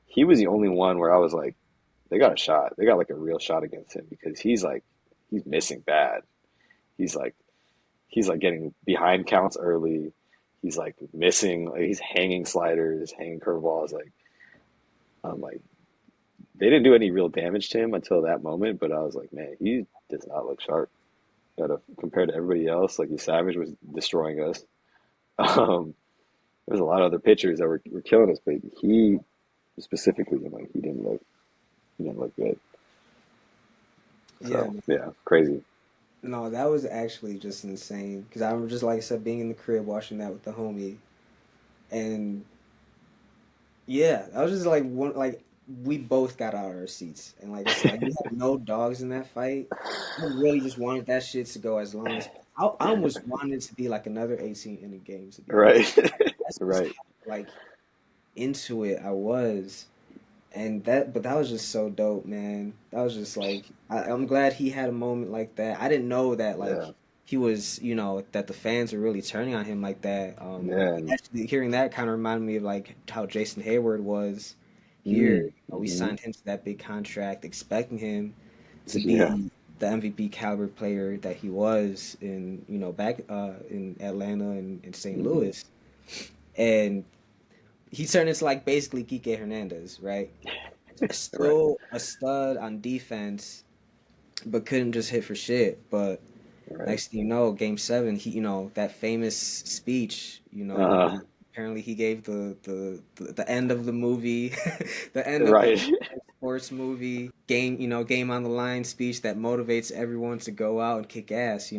he was the only one where I was like, they got a shot. They got like a real shot against him because he's missing bad. He's like getting behind counts early. He's like missing, like, he's hanging sliders, hanging curveballs. Like I'm like, they didn't do any real damage to him until that moment, but I was like, man, he does not look sharp. Compared to everybody else, like Savage was destroying us. Um, there's a lot of other pitchers that were killing us, but he specifically, like, he didn't look good. Yeah. So yeah, crazy. No, that was actually just insane. Because I remember just like I said, being in the crib watching that with the homie, and yeah, I was just like one like we both got out of our seats, and like it's like we had no dogs in that fight. I really just wanted that shit to go as long as I almost wanted it to be like another 18 inning game, to be honest. Right, That's just right. how like into it I was. And but that was just so dope, man. That was just like, I'm glad he had a moment like that. I didn't know that, like, Yeah, he was, that the fans were really turning on him like that. yeah. And, Actually, hearing that kind of reminded me of, like, how Jason Hayward was here. We mm-hmm. signed him to that big contract, expecting him to Yeah, be the MVP caliber player that he was back in Atlanta and St. mm-hmm. Louis. And he turned into, like, basically Kike Hernandez, right? Right, Still a stud on defense, but couldn't just hit for shit. But right. next thing you know, Game 7, he, that famous speech, Uh, apparently he gave the end of the movie, the end of the right, sports movie game on the line speech that motivates everyone to go out and kick ass.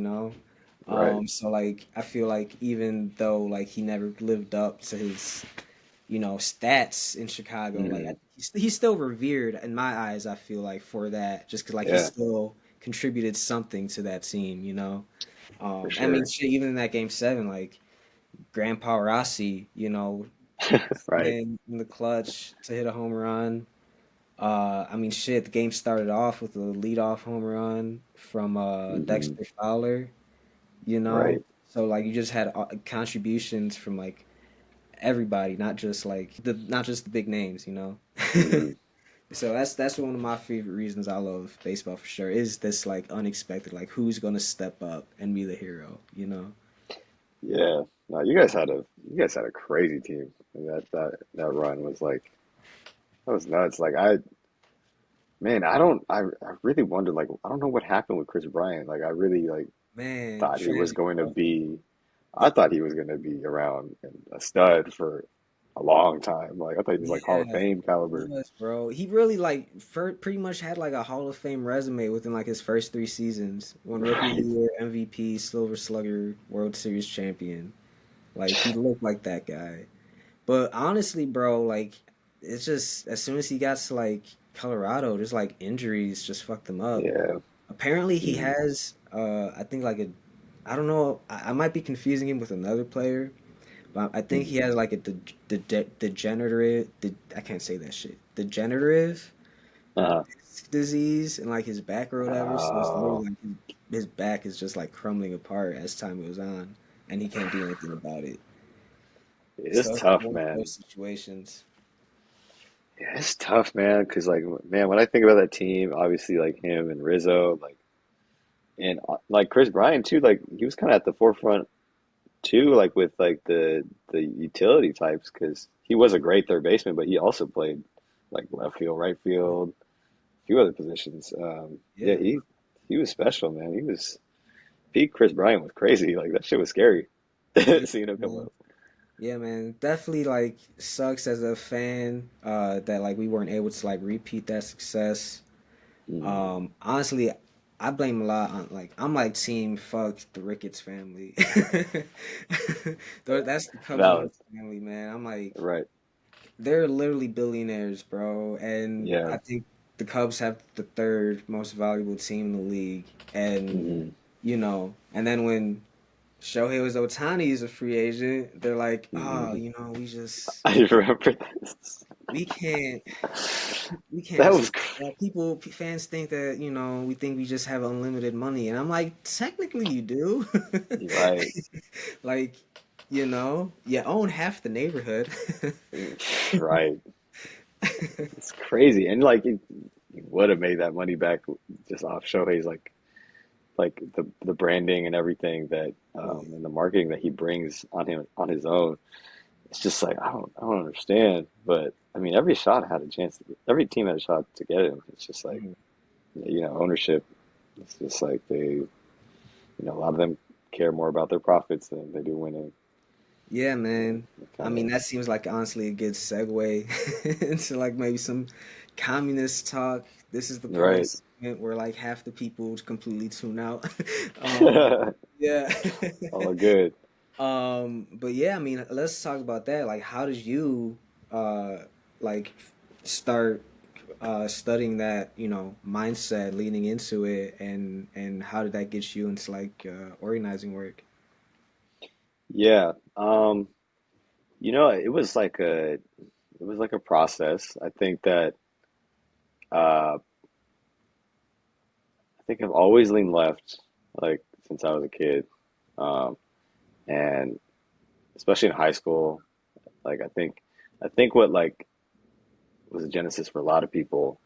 right. So like I feel like even though like he never lived up to his stats in Chicago. Like Mm-hmm. he's still revered in my eyes. I feel like for that, just because like he Yeah, still contributed something to that team. for I mean, sure. shit, even in that Game 7, like Grandpa Rossi, Right. in the clutch to hit a home run. I mean, shit, the game started off with a leadoff home run from Mm-hmm. Dexter Fowler. You know, Right. so like you just had contributions from like everybody, not just the big names. Mm-hmm. So that's one of my favorite reasons I love baseball for sure. Is this like unexpected, like who's gonna step up and be the hero? Yeah. No, you guys had a crazy team. And that run was like that was nuts. Like man, I really wondered, like, I don't know what happened with Chris Bryant. Like I really like Man, thought he was tragic, going to bro. be I The, thought he was going to be around and a stud for a long time. Like I thought he was like Hall of yeah, Fame caliber. yes, bro. He really like pretty much had like a Hall of Fame resume within like his first 3 seasons. Won Rookie of the Right. Year, MVP, Silver Slugger, World Series champion. Like he looked like that guy. But honestly, bro, like it's just as soon as he got to like Colorado, just like injuries just fucked him up. Yeah. Apparently he Mm. has I think like a I don't know, I might be confusing him with another player, but I think he has like a I can't say that shit. Degenerative Uh, disease in like his back or whatever. So it's oh, literally like his back is just like crumbling apart as time goes on, and he can't do anything about it. it's So it's tough, one of man. those situations. Yeah, it's tough, man. Because like, man, when I think about that team, obviously like him and Rizzo, like, and like Chris Bryant too. Like he was kind of at the forefront too, like with like the utility types, because he was a great third baseman, but he also played like left field, right field, a few other positions. Yeah, Yeah. he was special, man. He was peak Chris Bryant was crazy. Like that shit was scary. Yeah, Seeing him come man. up. Yeah, man. Definitely like sucks as a fan that like we weren't able to like repeat that success. Mm, Honestly, I blame a lot on like I'm like team fuck the Ricketts family. That's the Cubs valid. owner's family, man. I'm like Right. they're literally billionaires, bro. And Yeah. I think the Cubs have the third most valuable team in the league. And Hmm. and then when Shohei was Otani is a free agent, they're like, oh, Hmm. we just I remember this. we can't we can't That just was cr- fans think that we think we just have unlimited money, and I'm like, technically you do. right. Like, you own half the neighborhood. Right. It's crazy. And like he would have made that money back just off Shohei's like the branding and everything that and the marketing that he brings on him on his own. It's just like I don't understand. But I mean every shot had a chance every team had a shot to get him. It's just like, Mhm. ownership. It's just like a lot of them care more about their profits than they do winning. Yeah, So man. it I kind mean, of that seems like honestly a good segue into like maybe some communist talk. This is the part of the right. segment where like half the people completely tune out. Um, yeah. All good. But yeah, I mean, let's talk about that. Like, how did you like start studying that, mindset leading into it, and how did that get you into like organizing work? Yeah. It was like a process. Uh I think I've always leaned left, like since I was a kid. Um and especially in high school, like I think what like was the genesis for a lot of people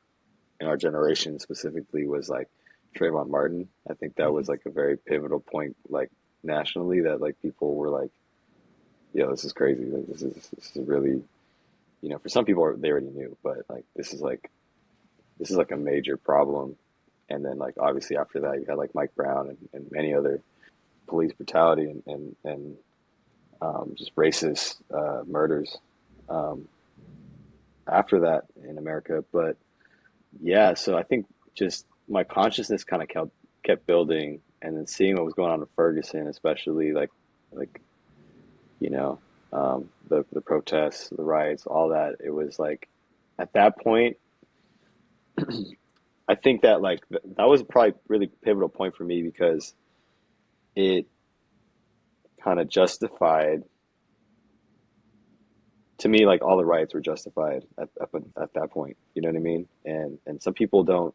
in our generation specifically was like Trayvon Martin. I think that was Mhm. like a very pivotal point like nationally that like people were like, yo, this is crazy. Like this is really, for some people they already knew, but like this is like a major problem. And then like obviously after that you had like Mike Brown and many other police brutality and just racist murders um, after that in America. But yeah, so I think just my consciousness kind of kept building, and then seeing what was going on in Ferguson, especially like you know the protests, the riots, all that. It was like at that point, I think that like that was probably really pivotal point for me because it kind of justified to me like all the riots were justified at that point. You know what I mean? And some people don't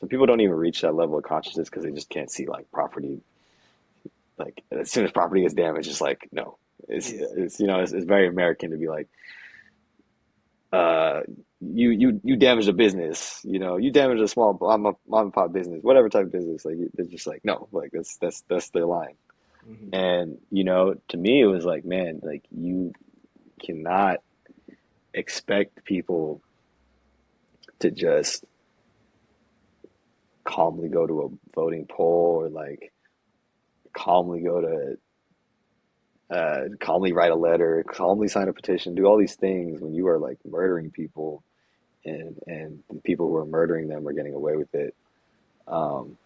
even reach that level of consciousness because they just can't see like property. Like as soon as property is damaged, it's like no. Yeah. It's very American to be like, uh, you damage a business, you damage a small mom and pop business, whatever type of business. Like they're just like no, like that's their line. Hmm. And to me, it was like, man, like you cannot expect people to just calmly go to a voting poll or like calmly go to calmly write a letter, calmly sign a petition, do all these things when you are like murdering people and the people who are murdering them are getting away with it. Um,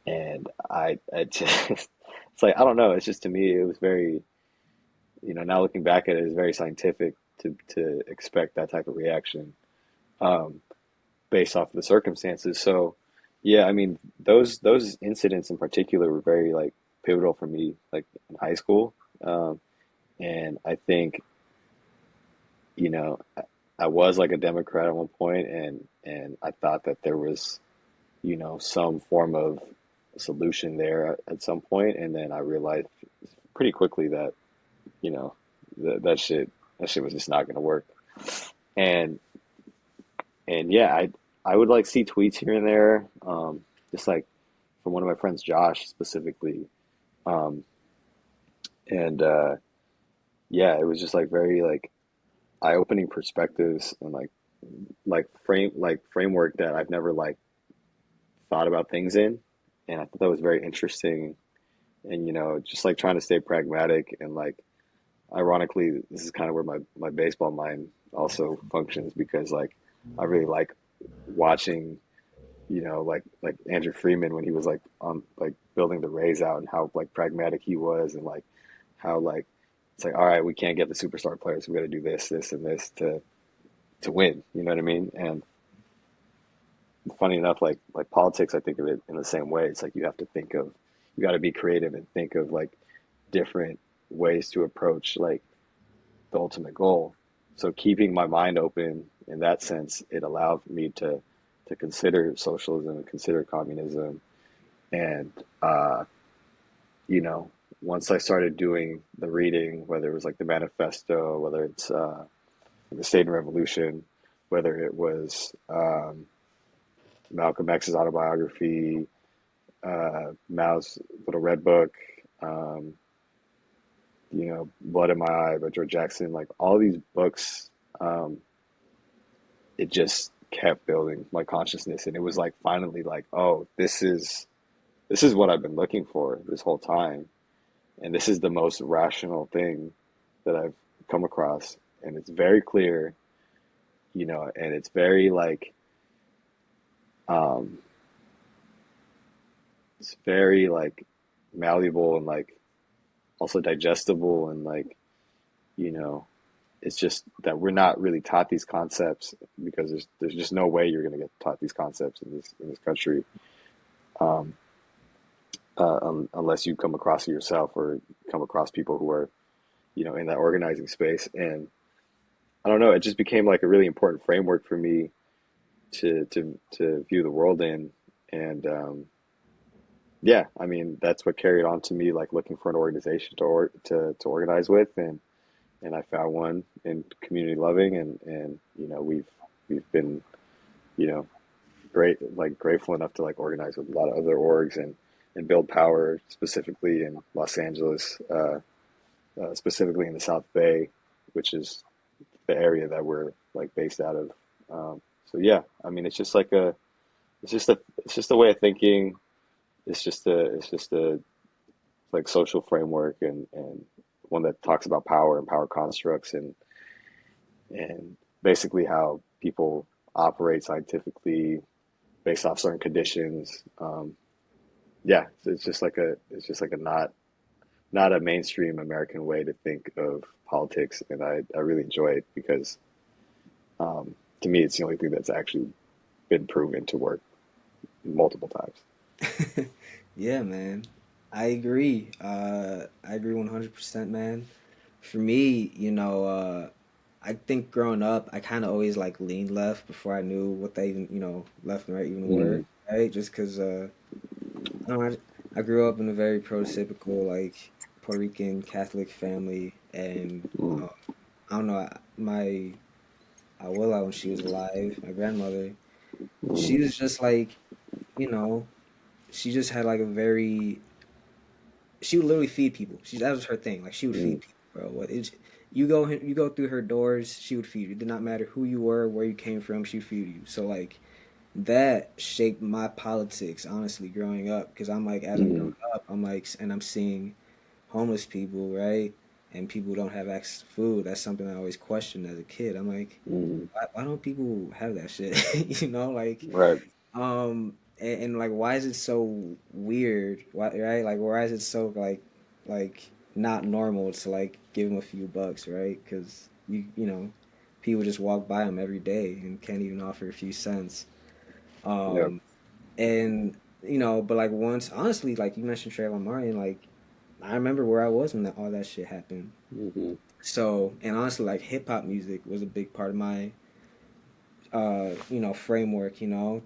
and I just, it's like, I don't know. It's just to me, it was very, now looking back at it, it's very scientific to expect that type of reaction um, based off of the circumstances. So, yeah, I mean, those incidents in particular were very like pivotal for me, like in high school. Um, and I think, I was like a Democrat at one point, and I thought that there was, some form of solution there at some point, and then I realized pretty quickly that, you know, that shit was just not going to work. And yeah, I would like see tweets here and there, just like from one of my friends, Josh specifically, um, and yeah, it was just like very like eye-opening perspectives and framework that I've never like thought about things in, and I thought that was very interesting. And just like trying to stay pragmatic and like ironically, this is kind of where my baseball mind also functions because like I really like watching, like Andrew Freeman when he was like on like building the Rays out and how like pragmatic he was and like how like it's like all right, we can't get the superstar players, we got to do this, this, and this to win. You know what I mean? And funny enough, like politics, I think of it in the same way. It's like you got to be creative and think of like different ways to approach like the ultimate goal. So keeping my mind open in that sense, it allowed me to consider socialism and consider communism. And you know, once I started doing the reading, whether it was like the manifesto, whether it's the State and Revolution, whether it was Malcolm X's autobiography, Mao's Little Red Book, um, Blood in My Eye by George Jackson, like all these books, um, it just kept building my consciousness, and it was like finally like, oh, this is what I've been looking for this whole time, and this is the most rational thing that I've come across, and it's very clear, and it's very like, um, it's very like malleable and like also digestible and like, you know, it's just that we're not really taught these concepts because there's just no way you're going to get taught these concepts in this country, um, unless you come across it yourself or come across people who are in that organizing space. And I don't know, it just became like a really important framework for me to view the world in. And yeah, I mean that's what carried on to me like looking for an organization to organize with, and I found one in community loving, and we've been you know grateful enough to like organize with a lot of other orgs and build power specifically in Los Angeles, specifically in the South Bay, which is the area that we're like based out of. So yeah, I mean it's just a way of thinking. It's just a like social framework, and one that talks about power and power constructs, and basically how people operate scientifically based off certain conditions. Yeah, it's just like a not a mainstream American way to think of politics, and I really enjoy it because to me it's the only thing that's actually been proven to work multiple times. Yeah, man. I agree. I agree 100%, man. For me, I think growing up, I kind of always like leaned left before I knew what they even, left and right even were, Mm, right? Just because I don't know, I grew up in a very prototypical like Puerto Rican Catholic family, and mm, I don't know, my abuela when she was alive, my grandmother, she mm, was just like, you know, she just had like a very she would literally feed people. That was her thing. Like she would mm, feed people, bro. You go through her doors, she would feed you. It did not matter who you were, where you came from, she would feed you. So like that shaped my politics, honestly, growing up. Because I'm like, as I'm growing mm, up, I'm like, and I'm seeing homeless people, right? And people who don't have access to food. That's something I always questioned as a kid. I'm like, mm. why don't people have that shit? Like Right. and like, why is it so weird? Why, right? Like, why is it so like not normal to like give them a few bucks, right? Because people just walk by them every day and can't even offer a few cents. Yep. Um, and but like once, honestly, like you mentioned Trayvon Martin, like I remember where I was when all that shit happened. Hmm. So, and honestly, like hip hop music was a big part of my framework,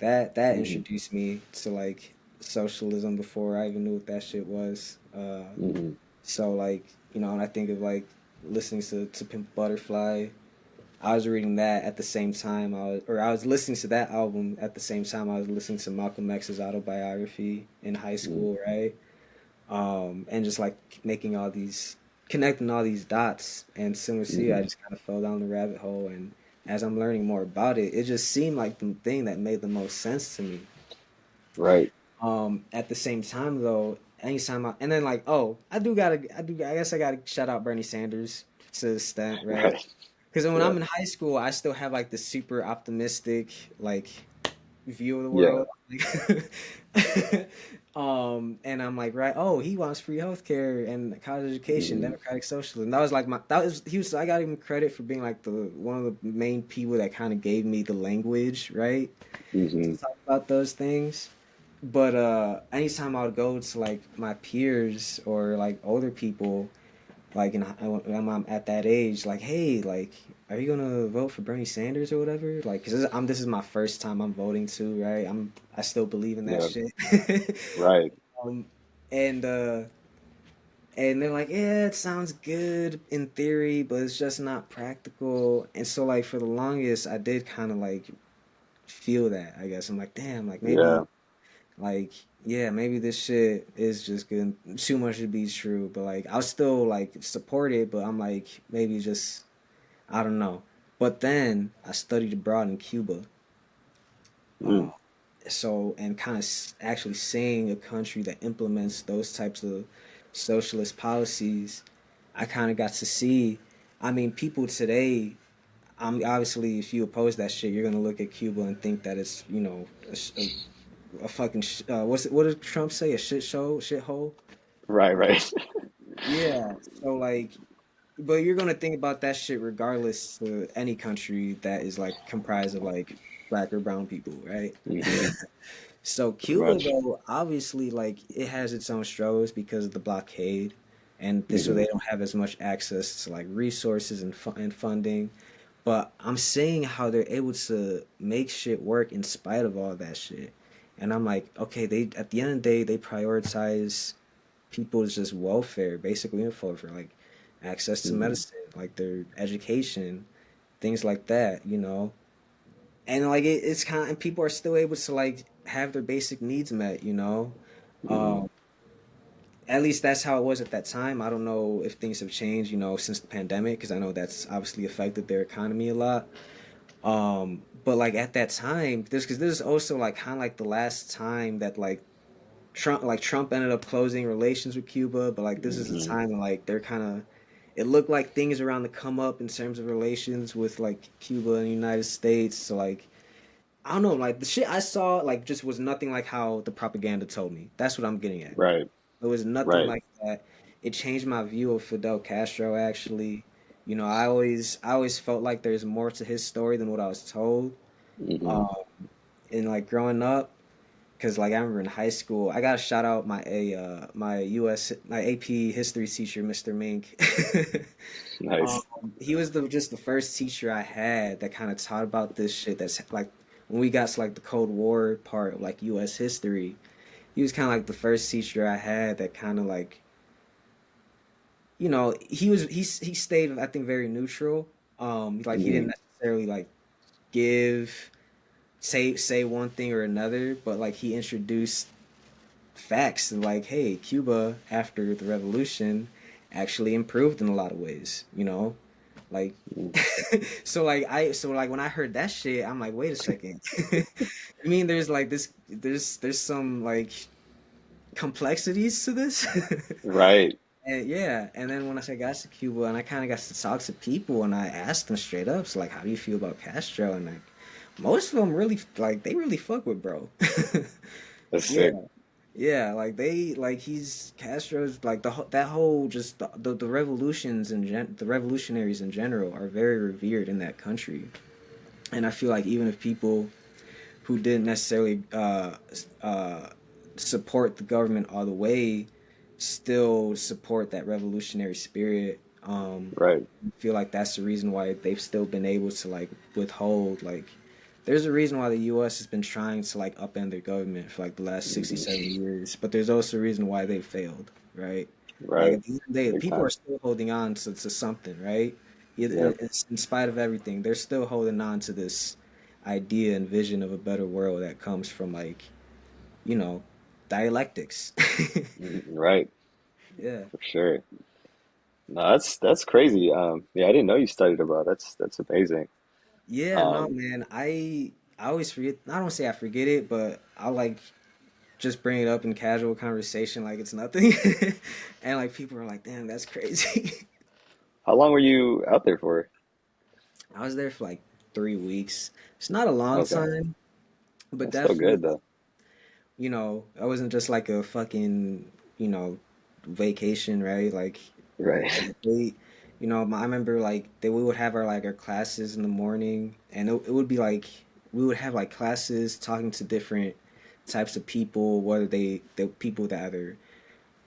that Hmm. introduced me to like socialism before I even knew what that shit was. Hmm. So like, and I think of like listening to Pimp Butterfly. I was reading that at the same time I was listening to that album at the same time I was listening to Malcolm X's autobiography in high Hmm. school, right? And just like making all these connecting all these dots, and similar to you, I Hmm. just kind of fell down the rabbit hole. And as I'm learning more about it, it just seemed like the thing that made the most sense to me. Right. At the same time though, anytime and then like, oh, I guess I gotta shout out Bernie Sanders to the extent, right? Right. Because when Yeah. I'm in high school, I still have like the super optimistic like view of the Yeah. world. And I'm like, right, oh, he wants free healthcare and college education, Hmm. democratic socialism. That was like he was I got him credit for being like the one of the main people that kind of gave me the language, right? Hmm. To talk about those things. But anytime I would go to like my peers or like older people, like when I'm at that age, like, hey, like, are you gonna vote for Bernie Sanders or whatever? Like, cause this is my first time I'm voting too, right? I still believe in that Yeah. shit. Right. um, and and they're like, yeah, it sounds good in theory, but it's just not practical. And so like for the longest, I did kind of like feel that. I guess I'm like, damn, like maybe Yeah. like, yeah, maybe this shit is just good. Too much to be true, but like, I'll still like support it. But I'm like, maybe just I don't know. But then I studied abroad in Cuba, uh, Mm. so and kind of actually seeing a country that implements those types of socialist policies, I kind of got to see. I mean, people today. I'm obviously, if you oppose that shit, you're gonna look at Cuba and think that it's a fucking what's it, what did Trump say? A shit show, shithole. Right. Right. Yeah. So like, but you're gonna think about that shit regardless to any country that is like comprised of like black or brown people, right? Hmm. So Pretty Cuba much. though, obviously, like it has its own struggles because of the blockade, and this, so Hmm. they don't have as much access to like resources and funding. But I'm seeing how they're able to make shit work in spite of all that shit. And I'm like, okay, they at the end of the day they prioritize people's just welfare, basically info for like access to Hmm. medicine, like their education, things like that, you know. And like it's kind of, and people are still able to like have their basic needs met, you know. Hmm. Um, at least that's how it was at that time. I don't know if things have changed, you know, since the pandemic, because I know that's obviously affected their economy a lot. But like at that time, this because this is also like kind of like the last time that Trump ended up closing relations with Cuba, but like this is the Hmm. time when like they're kind of it looked like things around to come up in terms of relations with like Cuba and the United States. So like I don't know, like the shit I saw like just was nothing like how the propaganda told me. That's what I'm getting at. Right. It was nothing Right. like that. It changed my view of Fidel Castro actually. You know, I always felt like there's more to his story than what I was told. Hmm. Um, and like growing up, because like I remember in high school, I gotta shout out my my AP history teacher, Mr. Mink. um, Nice. he was just the first teacher I had that kind of taught about this shit. That's like when we got to like the Cold War part of like U.S. history. He was kind of like the first teacher I had that kind of like he stayed I think very neutral. Like he Hmm. didn't necessarily like give say one thing or another, but like he introduced facts like, hey, Cuba after the revolution actually improved in a lot of ways, you know? Like so like when I heard that shit, I'm like, wait a second. I mean there's like there's some like complexities to this. Right. And yeah, and then when I got to Cuba and I kind of got to talk to people and I asked them straight up, so like, how do you feel about Castro? And like, most of them really like they really fuck with bro. That's Yeah, sick. yeah, like they like he's Castro's like that whole just the revolutions and the revolutionaries in general are very revered in that country, and I feel like even if people who didn't necessarily uh, support the government all the way still support that revolutionary spirit. Right. I feel like that's the reason why they've still been able to like withhold like there's a reason why the US has been trying to like upend their government for like the last Hmm. 60, 70 years, but there's also a reason why they failed, right? Like Right. at the end of the day, Big people are time. still holding on to something, right? Yep. In spite of everything, they're still holding on to this idea and vision of a better world that comes from like, you know, dialectics. Mhm. Right. Yeah. For sure. No, that's crazy. Yeah, I didn't know you studied abroad. That's amazing. Yeah, no, Um, man. I always forget. I don't say I forget it, but I like just bring it up in casual conversation like it's nothing, and like people are like, "Damn, that's crazy." how long were you out there for? I was there for like 3 weeks. It's not a long Okay, time, but that's still definitely, good though. I wasn't just like a fucking, you know, vacation, right? Like, Right. they, I remember like we would have our classes in the morning, and it would be like we would have like classes talking to different types of people, whether the people that either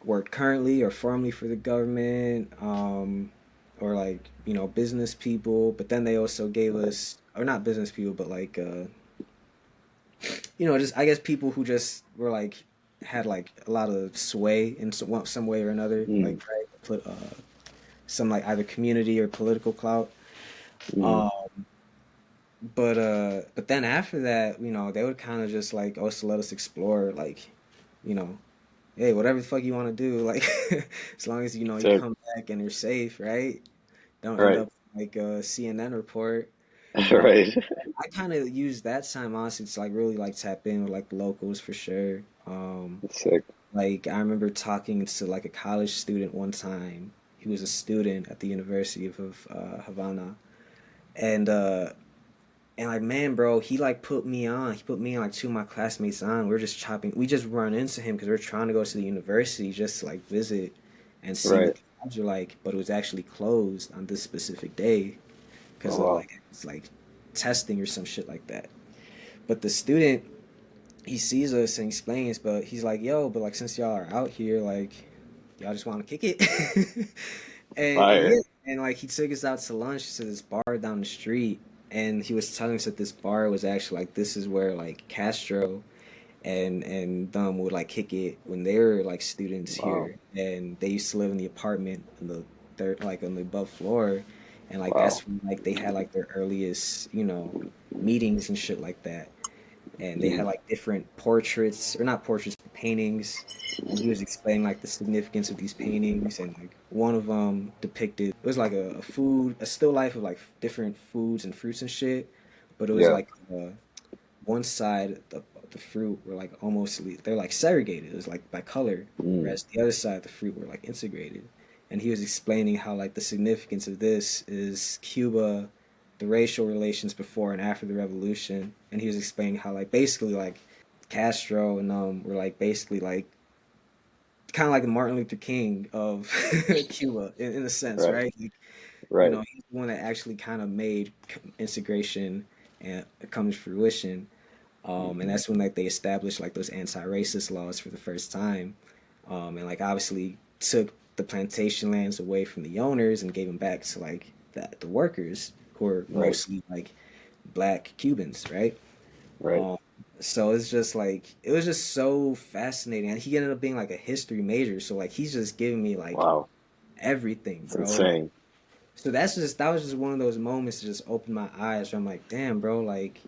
work currently or formerly for the government, or like business people. But then they also gave Right. us, or not business people, but like just I guess people who just were like had like a lot of sway in some way or another, Mm, like right, some like either community or political clout. mm, Um, but then after that, they would kind of just like also let us explore, like, you know, hey, whatever the fuck you want to do, like, as long as you sick. come back and you're safe, right? Don't end Right. up like a CNN report. Um, Right. I kind of use that time honestly to like really like tap in with like the locals for sure. Sick. Like I remember talking to like a college student one time. He was a student at the University of Havana, and like man, bro, he like put me on. He put me and like two of my classmates on. We're just chopping. We just run into him because we're trying to go to the university just to like visit and see Right. what the jobs are like. But it was actually closed on this specific day Oh because of wow. like it's like testing or some shit like that. But the student, he sees us and explains, but he's like, "Yo, but like since y'all are out here, like y'all just want to kick it." And Fire. yeah, and like he took us out to lunch to this bar down the street, and he was telling us that this bar was actually like this is where like Castro and them would like kick it when they were like students Wow. here, and they used to live in the apartment on the third, like on the above floor, and like Wow. that's when like they had like their earliest meetings and shit like that, and they Mm, had like different portraits, or not portraits but paintings, and he was explaining like the significance of these paintings, and like one of them depicted, it was like a food, a still life of like different foods and fruits and shit, but it was yeah. like one side the fruit were like almost, they're like segregated, it was like by color, Mm, whereas the other side of the fruit were like integrated, and he was explaining how like the significance of this is Cuba, the racial relations before and after the revolution, and he was explaining how like basically like Castro and were like basically like kind of like the Martin Luther King of Cuba in a sense, right. right? Like, Right. he's the one that actually kind of made integration and come to fruition. And that's when like they established like those anti-racist laws for the first time, and like obviously took the plantation lands away from the owners and gave them back to like the workers who were Right. mostly like black Cubans, right? Right. Um, so it's just like it was just so fascinating, and he ended up being like a history major, so like he's just giving me like Wow. everything, It's bro. insane. So that was just one of those moments to just open my eyes. Where I'm like, damn, bro, like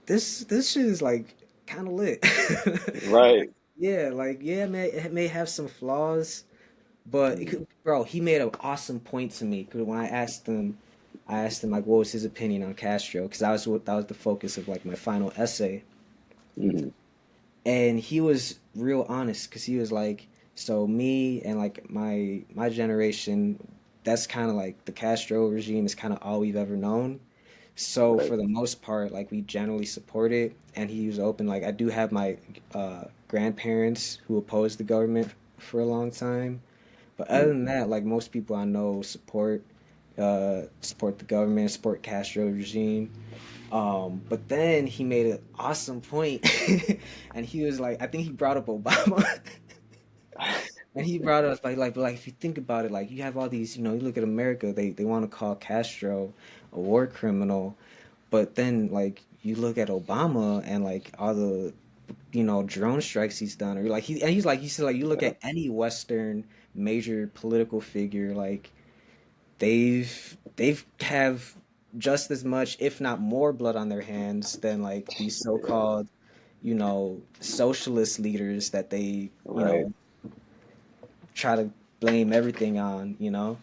this shit is like kind of lit. Right. Yeah, like yeah, man, it may have some flaws, but Mm, bro, he made an awesome point to me. Because when I asked him like what was his opinion on Castro, because that was the focus of like my final essay, mm, and he was real honest because he was like, so me and like my generation, that's kind of like the Castro regime is kind of all we've ever known. So right. for the most part, like we generally support it, and he was open. Like I do have my grandparents who opposed the government for a long time, but other Mm, than that, like most people I know support the government, support Castro regime. But then he made an awesome point, and he was like, I think he brought up Obama. And he brought us like if you think about it, like you have all these, you look at America, they want to call Castro a war criminal, but then like you look at Obama and like all the drone strikes he's done, or like he's like he said like you look yeah. at any Western major political figure, like they've have just as much, if not more, blood on their hands than like these Yeah. so-called socialist leaders that they Right. try to blame everything on, you know?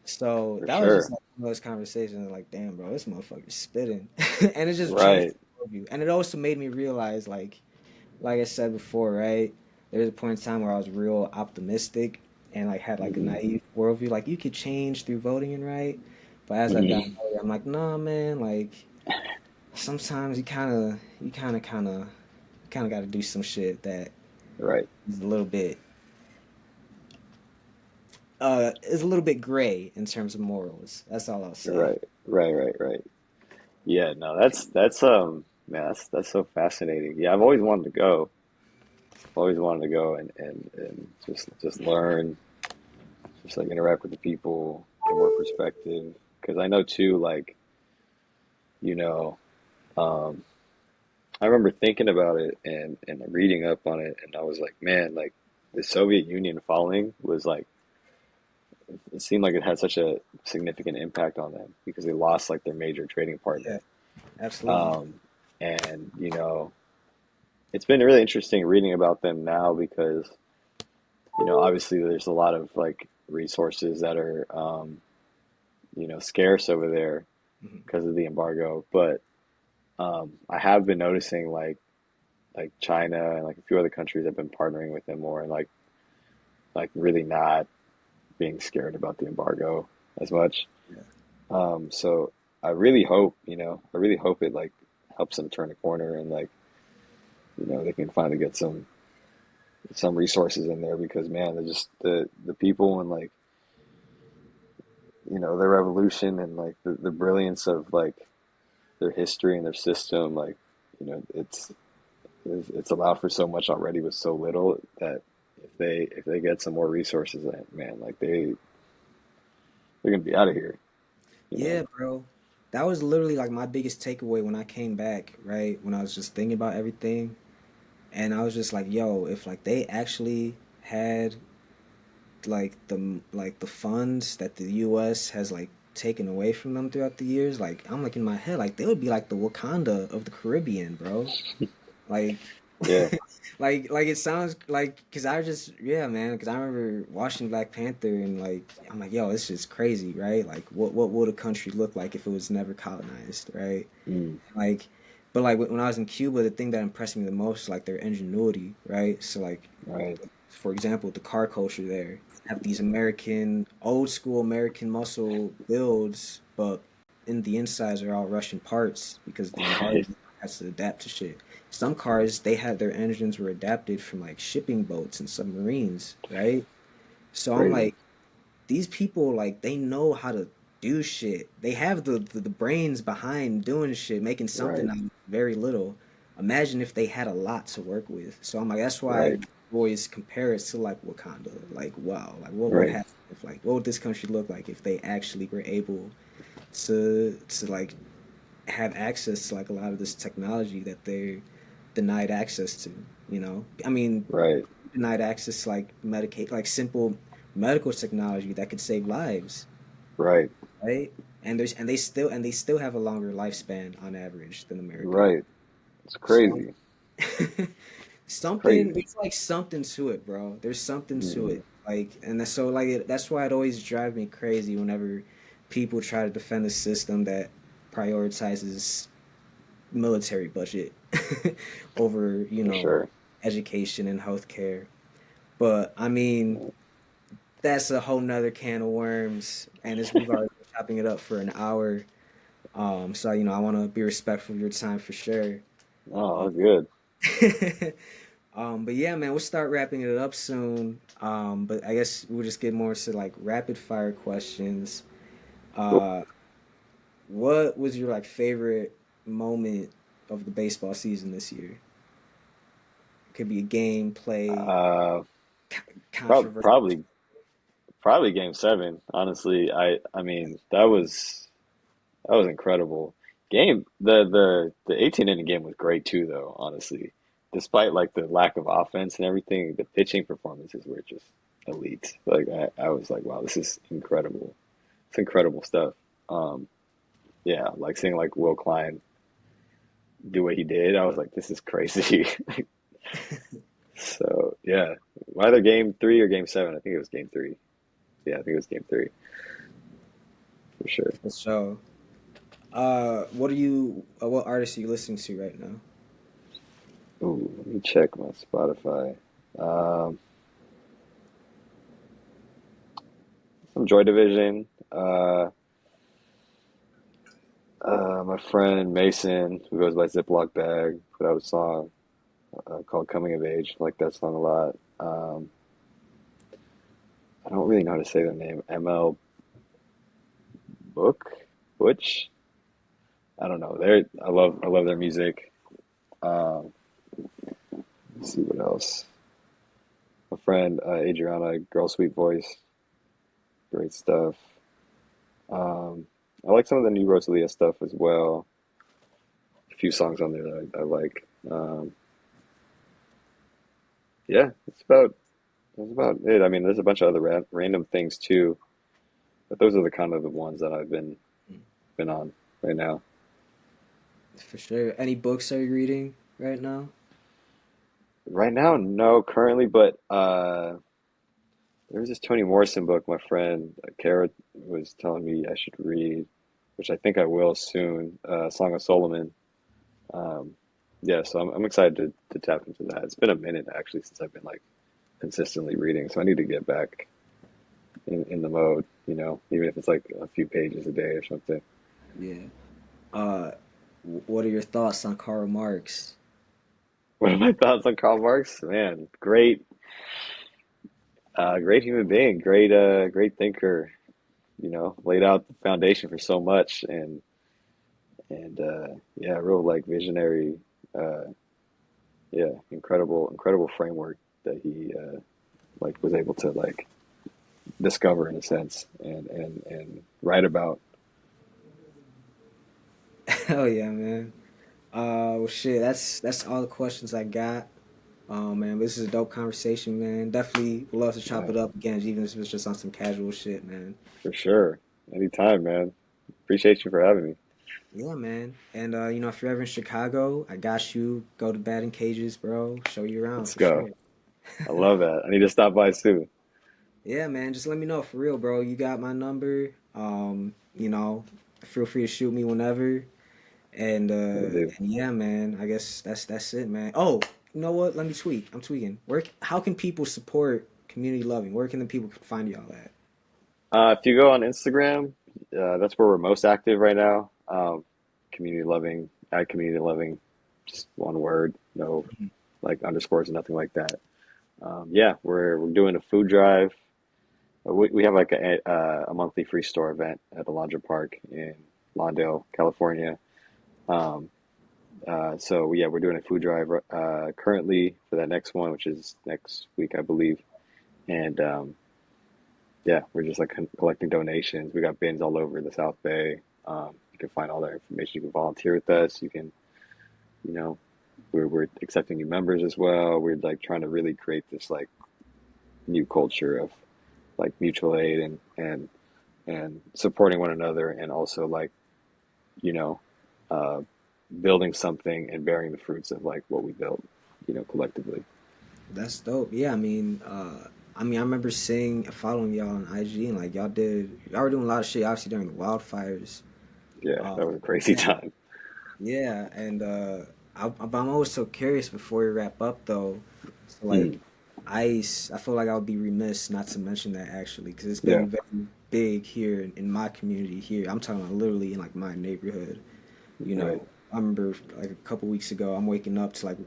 So For that was just sure. like one of those conversations like, damn, bro, this motherfucker's spitting. And it just changed Right. my worldview. And it also made me realize, like I said before, right? There was a point in time where I was real optimistic and like had like a Hmm. naive worldview. Like you could change through voting and right. But as I've gotten Hmm. older, I'm like, nah, man, like sometimes you kinda gotta do some shit that Right. is is a little bit gray in terms of morals. That's all I'll say. Right. Right. Right. Right. Yeah. No, man, that's so fascinating. Yeah, I've always wanted to go. Always wanted to go and just learn, just like interact with the people, get more perspective. Because I know too, like, you know, um, I remember thinking about it and reading up on it, and I was like, man, like the Soviet Union falling was like it seemed like it had such a significant impact on them because they lost like their major trading Yeah, partner. absolutely. Um, and it's been really interesting reading about them now because obviously there's a lot of like resources that are scarce over there Hmm. because of the embargo. But I have been noticing like China and like a few other countries have been partnering with them more and like really not being scared about the embargo as much. Yeah. So I really hope it like helps them turn a corner and like they can finally get some resources in there because man, they're just the people and like their revolution and like the brilliance of like their history and their system like you know it's it's allowed for so much already with so little that if they get some more resources, man, like they're gonna be out of here, you know. Yeah, bro. That was literally like my biggest takeaway when I came back, right? When I was just thinking about everything. And I was just like, yo, if like they actually had like the funds that the US has like taken away from them throughout the years, like I'm like in my head, like they would be like the Wakanda of the Caribbean, bro. Like Yeah, like it sounds like because I just yeah man because I remember watching Black Panther and like I'm like yo this is crazy right like what would a country look like if it was never colonized right mm, like but like when I was in Cuba the thing that impressed me the most is like their ingenuity right so like right, for example the car culture there have these American old school American muscle builds but in the insides are all Russian parts because the embargo right, has to adapt to shit. Some cars they had their engines were adapted from like shipping boats and submarines, right? So I'm crazy, like, these people like they know how to do shit. They have the brains behind doing shit, making something right, out of very little. Imagine if they had a lot to work with. So I'm like, that's why I right, always compare it to like Wakanda. Like, wow, like what would right, happen if like what would this country look like if they actually were able to like have access to like a lot of this technology that they're denied access to, you know? I mean, right, denied access to like medicate like simple medical technology that could save lives, right, right? And they still have a longer lifespan on average than America. right. It's So crazy, something crazy. there's like something to it, bro. There's something to Hmm. it. Like and so like that's why it always drives me crazy whenever people try to defend a system that prioritizes military budget over, For sure. education and healthcare. But I mean, that's a whole nother can of worms. And as we've already been chopping it up for an hour. So I want to be respectful of your time for sure. Oh, Um, good. but yeah, man, we'll start wrapping it up soon. But I guess we'll just get more to like rapid fire questions. Cool. Uh, what was your like favorite moment of the baseball season this year? Could be a game, play, Uh, controversy. probably game seven. Honestly, I mean that was incredible. The 18 inning game was great too, though. Honestly, despite like the lack of offense and everything, the pitching performances were just elite. Like I was like, wow, this is incredible. It's incredible stuff. Um, yeah, like seeing like Will Klein do what he did, I was like, this is crazy. So yeah, either game three or game seven. I think it was game three. Yeah, I think it was game three for sure. For sure. What artists are you listening to right now? Ooh, let me check my Spotify. Um, some Joy Division. My friend Mason, who goes by Ziploc Bag, put out a song called "Coming of Age." I like that song a lot. I don't really know how to say their name. ML Book, Butch. I don't know. I love their music. Um, let's see what else. My friend Adriana, Girl Sweet Voice, great stuff. Um, I like some of the new Rosalia stuff as well. A few songs on there that I like. Yeah, that's about it. I mean, there's a bunch of other random things too, but those are the kind of the ones that I've been on right now. For sure. Any books are you reading right now? Right now, no, currently, but there was this Toni Morrison book my friend Kara was telling me I should read, which I think I will soon. Song of Solomon. Um, yeah, so I'm excited to tap into that. It's been a minute actually since I've been like consistently reading, so I need to get back in the mode, even if it's like a few pages a day or something. Yeah. Uh, what are your thoughts on Karl Marx? What are my thoughts on Karl Marx? Man, great human being, great thinker. Laid out the foundation for so much, and yeah, real like visionary, uh, yeah, incredible framework that he like was able to like discover in a sense and write about. Hell yeah, man. Well, shit, that's all the questions I got. Man, this is a dope conversation, man. Definitely would love to chop Yeah, it up again, even if it's just on some casual shit, man. for sure. Anytime, man. Appreciate you for having me. Yeah, man. And if you're ever in Chicago, I got you. Go to batting cages, bro. Show you around Let's for go. sure. I love that. I need to stop by soon. Yeah, man. Just let me know for real, bro. You got my number. Feel free to shoot me whenever. And Will do. yeah, man. I guess that's it, man. Oh, you know what? Let me tweak. I'm tweaking. How can people support community loving? Where can the people find y'all at? If you go on Instagram, that's where we're most active right now. Community loving, at community loving, just one word, no like underscores, nothing like that. Yeah, we're doing a food drive. We have like a monthly free store event at the Laundry Park in Lawndale, California. Um, so yeah, we're doing a food drive currently for that next one, which is next week, I believe. And yeah, we're just like collecting donations. We got bins all over the South Bay. You can find all that information. You can volunteer with us. You can, you know, we're accepting new members as well. We're like trying to really create this like new culture of like mutual aid and supporting one another, and also like you know uh, building something and bearing the fruits of like what we built, collectively. That's dope. Yeah, I remember following y'all on IG, and like y'all were doing a lot of shit, obviously during the wildfires. Yeah, Uh, that was a crazy yeah, time. yeah, and I'm always so curious before we wrap up though. So like, Mm, I feel like I would be remiss not to mention that actually, because it's yeah, been very big here in my community here. I'm talking about literally in like my neighborhood. You right. know, I remember like a couple weeks ago, I'm waking up to like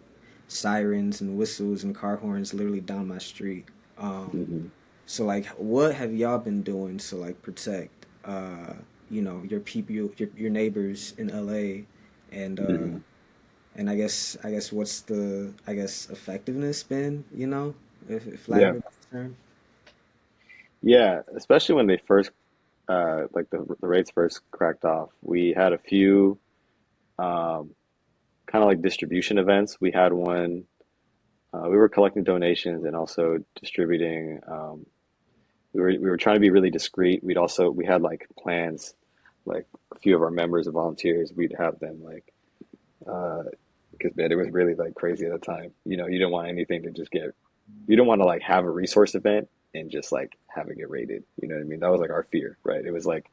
sirens and whistles and car horns literally down my street. Um, Hmm. so like, what have y'all been doing to like protect, your people, your neighbors in LA, and Hmm. what's the effectiveness been, if lack Yeah, of a better term. yeah. Especially when they first, like the rates first cracked off, we had a few um, kind of like distribution events. We had one. We were collecting donations and also distributing. We were trying to be really discreet. We had like plans, like a few of our members and volunteers. We'd have them like uh, because man, it was really like crazy at the time. You didn't want anything to just get. You don't want to like have a resource event and just like having it raided. You know what I mean? That was like our fear, right? It was like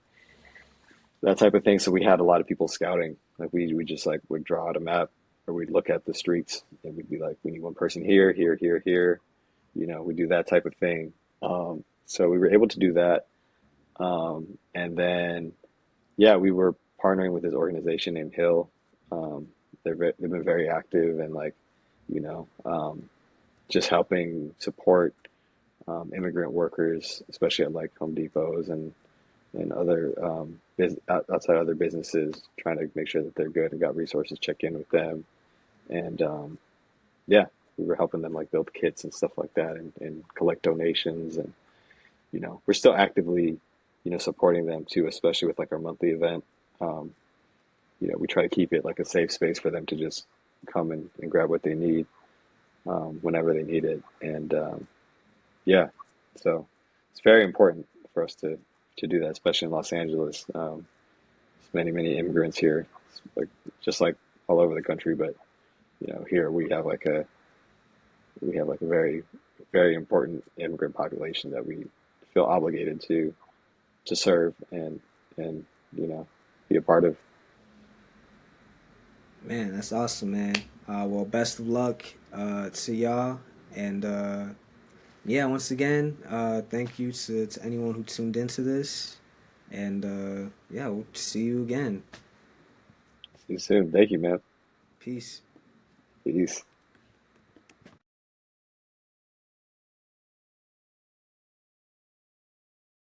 that type of thing. So we had a lot of people scouting. Like we just like would draw out a map, or we'd look at the streets and we'd be like, we need one person here, here, here, here. You know, we do that type of thing. So we were able to do that. And then, yeah, we were partnering with this organization named Hill. Um, they've been very active and like, you know, just helping support immigrant workers, especially at like Home Depots and other outside other businesses, trying to make sure that they're good and got resources, check in with them, and yeah, we were helping them like build kits and stuff like that, and collect donations, and you know, we're still actively, you know, supporting them too, especially with like our monthly event. Um, you know, we try to keep it like a safe space for them to just come and grab what they need whenever they need it, and yeah, so it's very important for us to do that, especially in Los Angeles. There's many immigrants here, like just like all over the country, but you know, here we have like a very important immigrant population that we feel obligated to serve and you know, be a part of. Man, that's awesome, man. Well, best of luck to y'all. And yeah, once again, thank you to anyone who tuned into this. And yeah, we'll see you again. See you soon. Thank you, man. Peace. Peace.